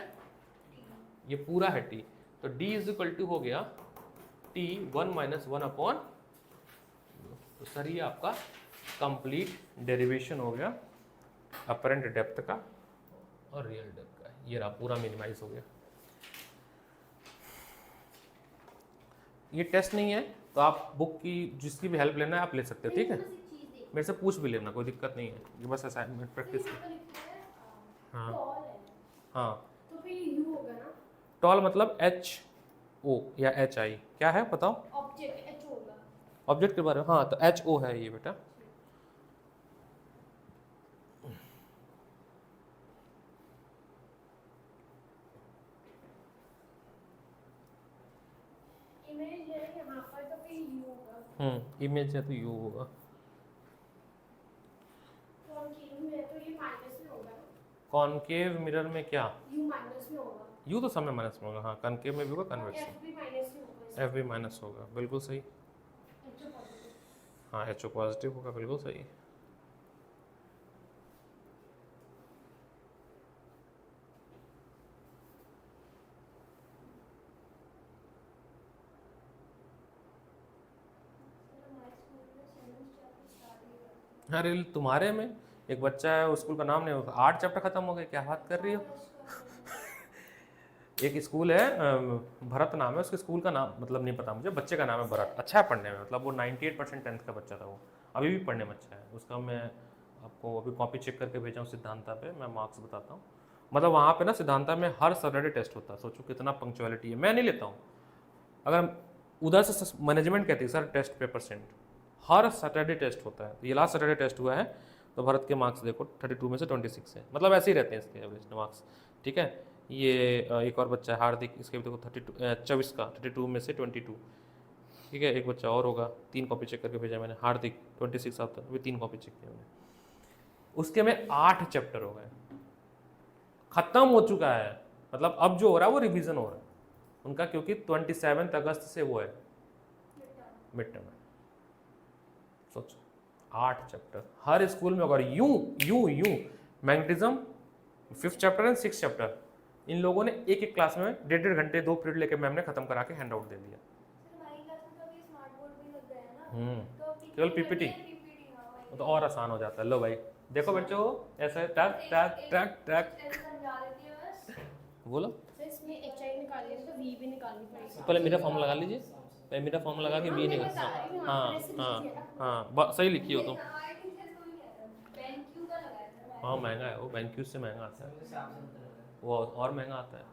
ये पूरा है T, तो D इज इक्वल टू हो गया T 1 माइनस 1 अपॉन। तो सर ये आपका कंप्लीट डेरिवेशन हो गया अपेरेंट डेप्थ का और रियल डेप्थ का, ये रहा पूरा मिनिमाइज हो गया। ये टेस्ट नहीं है तो आप बुक की जिसकी भी हेल्प लेना है आप ले सकते हो, ठीक है, मेरे से पूछ भी लेना, कोई दिक्कत नहीं है, ये बस असाइनमेंट प्रैक्टिस। हाँ हाँ, तो फिर यू होगा ना, टॉल मतलब HO या HI, क्या है बताओ, ऑब्जेक्ट एच होगा, ऑब्जेक्ट के बारे में, हाँ तो HO है ये बेटा। इमेज है यहाँ पर, तो फिर यू होगा, इमेज है तो U होगा। कॉन्केव में है तो ये माइनस में होगा ना, कॉनकेव मिरर में क्या, यू माइनस में होगा, U तो सब में माइनस में होगा, हाँ कॉनकेव में भी होगा, कन्वेक्शन एफ भी माइनस में होगा, F भी माइनस होगा, बिल्कुल सही। एच पॉजिटिव, हाँ HO पॉजिटिव होगा, बिल्कुल सही। अरे तुम्हारे में एक बच्चा है, उस स्कूल का नाम नहीं, 8 चैप्टर खत्म हो गए, क्या बात कर रही हो। एक स्कूल है भरत नाम है उसके स्कूल का नाम, मतलब नहीं पता मुझे, बच्चे का नाम है भरत, अच्छा है पढ़ने में, मतलब वो 98% 10th का बच्चा था, वो अभी भी पढ़ने में अच्छा है। उसका मैं आपको अभी कॉपी चेक करके भेजा हूँ सिद्धांता पे, मैं मार्क्स बताता हूँ। मतलब वहाँ पे ना सिद्धांता में हर सैटरडे टेस्ट होता है, सोचो कितना पंक्चुअलिटी है। मैं नहीं लेता हूँ, अगर उधर से मैनेजमेंट कहती है सर टेस्ट पे परसेंट, हर सैटरडे टेस्ट होता है, तो ये लास्ट सैटरडे टेस्ट हुआ है, तो भरत के मार्क्स देखो 32 में से 26 है, मतलब ऐसे ही रहते हैं इसके एवरेज मार्क्स। ठीक है, ये एक और बच्चा है हार्दिक, इसके भी देखो 24 का 32 में से 22। ठीक है, एक बच्चा और होगा, 3 कॉपी चेक करके भेजा मैंने, हार्दिक 26 आता है, 3 कॉपी चेक किया मैंने। उसके में 8 चैप्टर हो गए, खत्म हो चुका है, मतलब अब जो हो रहा है वो रिवीजन हो रहा है उनका, क्योंकि 27 अगस्त से वो है मिड टर्म है। सोचो 8 चैप्टर हर स्कूल में, अगर यूं यूं यूं magnetism 5th chapter and 6th chapter in लोगों ने एक एक क्लास में 1.5 घंटे 2 पीरियड लेके मैम ने खत्म करा के हैंड आउट दे दिया। केवल पीपीटी तो और आसान हो जाता है। लो भाई देखो बच्चों, ऐसे टक टक टक टक बोलो। इसमें HI निकालनी है तो V भी निकालनी पड़ेगी। पहले मेरा फॉर्म लगा लीजिए, पहले मेरा फॉर्म लगा के बी निकाल। हाँ हाँ हाँ सही लिखी हो तुम। हाँ महंगा है वो, BenQ से महंगा आता है वो, और महंगा आता है।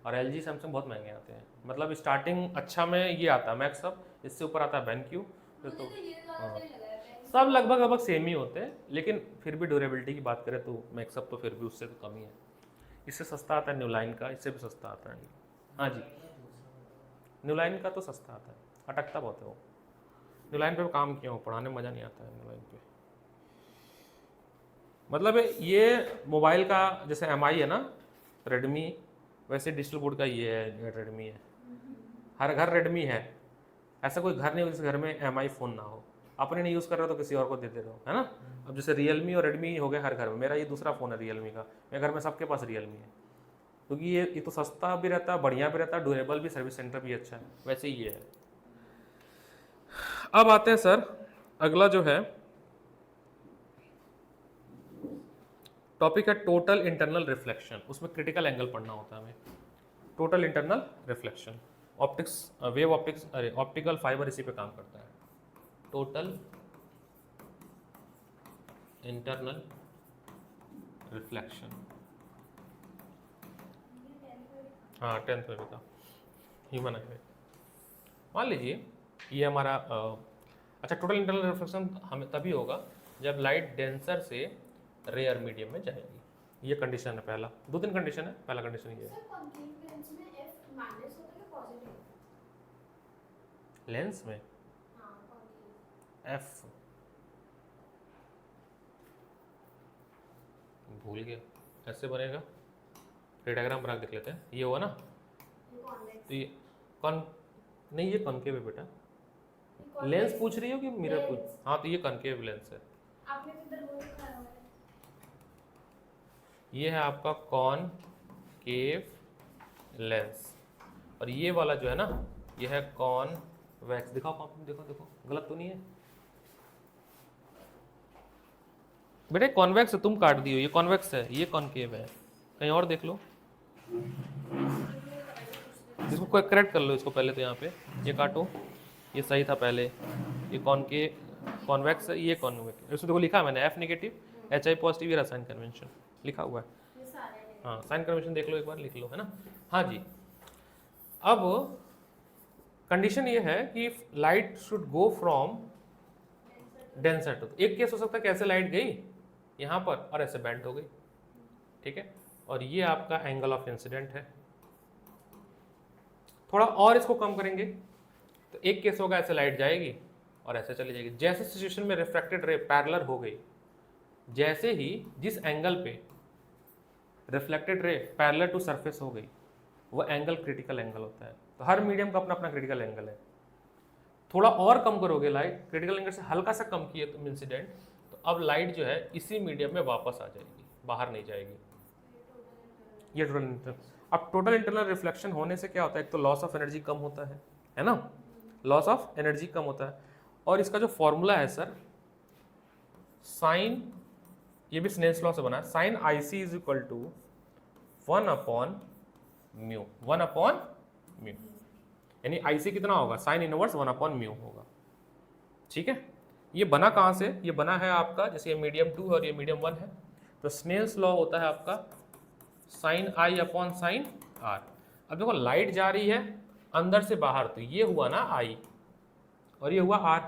और LG सैमसंग बहुत महंगे आते हैं, मतलब स्टार्टिंग अच्छा में ये आता है मैक्स, सब इससे ऊपर आता है BenQ। तो हाँ सब लगभग सेम ही होते हैं, लेकिन फिर भी ड्यूरेबिलिटी की बात करें तो मैक्सअप तो फिर भी उससे तो कम ही है। इससे सस्ता आता है न्यूलाइन का, इससे भी सस्ता आता है। हाँ जी न्यूलाइन का तो सस्ता आता है, अटकता बहुत है वो। न्यूलाइन पे काम किया हूँ, पढ़ाने में मज़ा नहीं आता है न्यूलाइन पे। मतलब ये मोबाइल का जैसे MI है ना रेडमी, वैसे डिजिटल बोर्ड का ये है रेडमी है। हर घर रेडमी है, ऐसा कोई घर नहीं हो जिस घर में MI फ़ोन ना हो। अपने नहीं यूज़ कर रहे हो तो किसी और को दे दे रहे हो, है ना। अब जैसे रियलमी और रेडमी हो गए हर घर में, मेरा ये दूसरा फ़ोन है रियलमी का, मेरे घर में सबके पास रियलमी है, क्योंकि ये तो सस्ता भी रहता है, बढ़िया भी रहता है, ड्यूरेबल भी, सर्विस सेंटर भी अच्छा है, वैसे ही ये है। अब आते हैं सर अगला जो है टॉपिक है टोटल इंटरनल रिफ्लेक्शन। उसमें क्रिटिकल एंगल पढ़ना होता है हमें। Total internal reflection, optics wave optics, अरे ऑप्टिकल फाइबर इसी पे काम करता है। टोटल इंटरनल रिफ्लेक्शन, हाँ 10th में भी था, ह्यूमन आई। मान लीजिए ये हमारा अच्छा टोटल इंटरनल रिफ्लेक्शन हमें तभी होगा जब लाइट डेंसर से रेयर मीडियम में जाएगी। ये कंडीशन है पहला, 2-3 कंडीशन है, पहला कंडीशन ये है। लेंस में F भूल गया, ऐसे बनेगा, डायग्राम बना के देख लेते हैं। ये हुआ ना, तो ये कौन नहीं, ये कॉनकेव है बेटा। लेंस पूछ रही हो कि मिरर पूछ? हाँ तो ये कॉनकेव लेंस है। आपने तो इधर वो दिखाया हुआ है। ये है आपका कॉनकेव लेंस, और ये वाला जो है ना ये है कॉन्वेक्स। दिखाओ कॉपी, देखो देखो गलत तो नहीं है बेटे, कॉन्वेक्स है, तुम काट दियो, ये कॉन्वेक्स है, ये कॉनकेव है, कहीं और देख लो। इसको कोई करेक्ट कर लो इसको पहले, तो यहाँ पे ये काटो, ये सही था पहले, ये कॉन्वेक्स है, ये कॉन्वेक्स। इसमें देखो लिखा मैंने F नेगेटिव HI पॉजिटिव, ये साइन कन्वेंशन लिखा हुआ है। हाँ साइन कन्वेंशन देख लो एक बार, लिख लो, है ना। हाँ जी, अब कंडीशन ये है कि light should go from denser to, एक केस हो सकता है कैसे लाइट गई यहाँ पर और ऐसे बेंट हो गई, ठीक है, और ये आपका एंगल ऑफ इंसिडेंट है। थोड़ा और इसको कम करेंगे तो एक केस होगा ऐसे लाइट जाएगी और ऐसे चली जाएगी। जैसे सिचुएशन में रिफ्रैक्टेड रे पैरेलल हो गई, जैसे ही जिस एंगल पे reflected ray parallel to surface हो गई, वो एंगल क्रिटिकल एंगल होता है। तो हर मीडियम का अपना अपना क्रिटिकल एंगल है। थोड़ा और कम करोगे लाइट, क्रिटिकल एंगल से हल्का सा कम किए तुम इंसिडेंट, तो अब लाइट जो है इसी मीडियम में वापस आ जाएगी, बाहर नहीं जाएगी। ये टोटल इंटरनल। अब टोटल इंटरनल रिफ्लेक्शन होने से क्या होता है, एक तो लॉस ऑफ एनर्जी कम होता है ना, लॉस ऑफ एनर्जी कम होता है। और इसका जो फॉर्मूला है सर साइन, ये भी स्नेल्स लॉ से बना है, sine IC is equal to 1/μ, 1/μ, यानी IC कितना होगा, साइन इनवर्स 1/μ होगा, ठीक है। ये बना कहाँ से, ये बना है आपका, जैसे ये मीडियम 2 और ये मीडियम 1 है, तो स्नेल्स लॉ होता है आपका साइन I/sin R। अब देखो लाइट जा रही है अंदर से बाहर, तो ये हुआ ना I और ये हुआ R।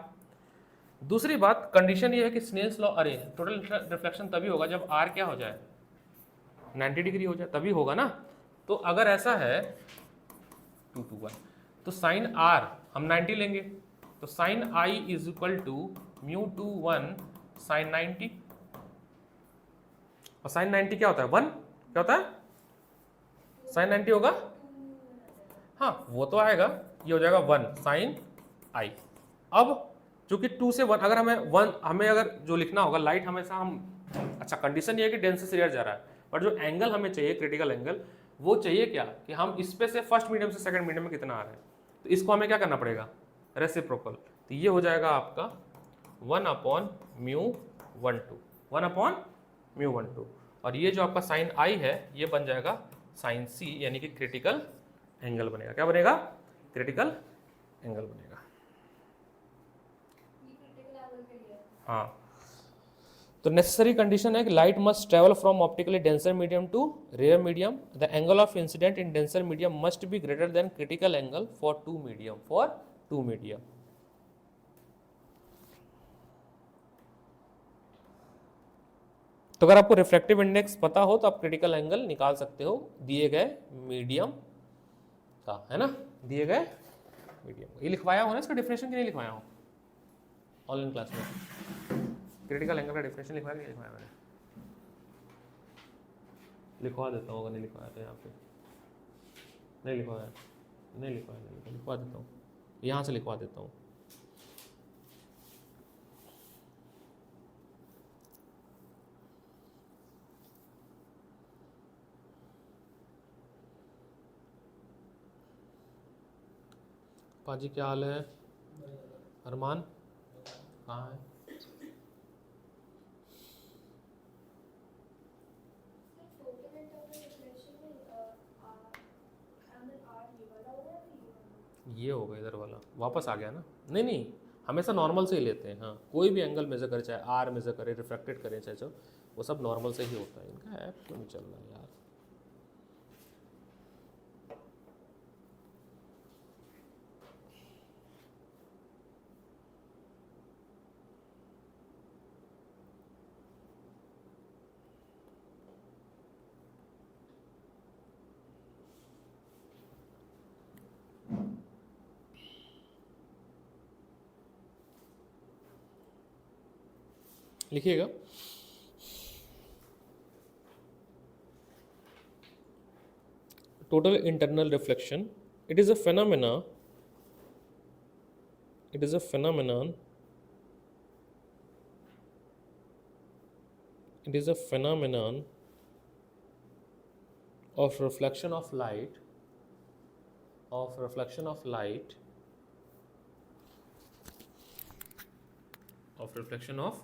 दूसरी बात, कंडीशन ये है कि स्नेल्स लॉ, अरे टोटल रिफ्लेक्शन तभी होगा जब आर क्या हो जाए 90 डिग्री हो जाए, तभी होगा ना। तो अगर ऐसा है 2 to 1, तो साइन आर हम 90 लेंगे, तो sine I is equal to mu two 1 sine 90, और साइन 90 क्या होता है 1, क्या होता है साइन 90 होगा, हाँ वो तो आएगा, ये हो जाएगा 1 साइन आई। अब चूंकि 2 से 1, अगर हमें 1, हमें अगर जो लिखना होगा लाइट हमेशा हम, अच्छा कंडीशन ये है कि डेंस से रेयर जा रहा है, बट जो एंगल हमें चाहिए क्रिटिकल एंगल, वो चाहिए क्या कि हम इस पे से फर्स्ट मीडियम से सेकंड मीडियम में कितना आ रहा है, तो इसको हमें क्या करना पड़ेगा रेसिप्रोकल, तो ये हो जाएगा आपका 1 अपॉन म्यू 1 2, 1 अपॉन म्यू 1 2, और ये जो आपका साइन आई है ये बन जाएगा साइन सी, यानी कि क्रिटिकल एंगल बनेगा, क्या बनेगा क्रिटिकल एंगल बनेगा। ये क्रिटिकल एंगल के लिए हाँ, तो नेसेसरी कंडीशन है कि light must travel from optically denser medium to rare medium, the angle of incident in denser medium must be greater than critical angle for two medium, तो अगर आपको रिफ्रैक्टिव इंडेक्स पता हो तो आप क्रिटिकल एंगल निकाल सकते हो दिए गए मीडियम का, है ना, दिए गए मीडियम। ये लिखवाया हो ना इसका डिफिनेशन कि नहीं लिखवाया हो ऑनलाइन क्लास में, क्रिटिकल एंगल का डिफिनेशन लिखवाया कि नहीं लिखवाया मैंने, लिखवा देता हूँ अगर नहीं लिखवाया तो यहाँ पे, नहीं लिखवाया, नहीं लिखवाया, नहीं लिखवा देता हूँ, यहाँ से लिखवा देता हूँ। पाजी क्या हाल है, अरमान कहाँ है, टोटल इंटरनल रिफ्लेक्शन में एंगल आर ये वाला होगा या फिर ये वाला? ये होगा इधर वाला, वापस आ गया ना, नहीं नहीं हमेशा नॉर्मल से ही लेते हैं, हाँ कोई भी एंगल मेजर करे, चाहे आर मेजर करे, रिफ्रैक्टेड करें चाहे जो, वो सब नॉर्मल से ही होता है। इनका ऐप क्यों नहीं चल रहा है यार, लिखिएगा total internal reflection, it is a phenomenon, it is a phenomenon, it is a phenomenon of reflection of light, of reflection of light, of reflection of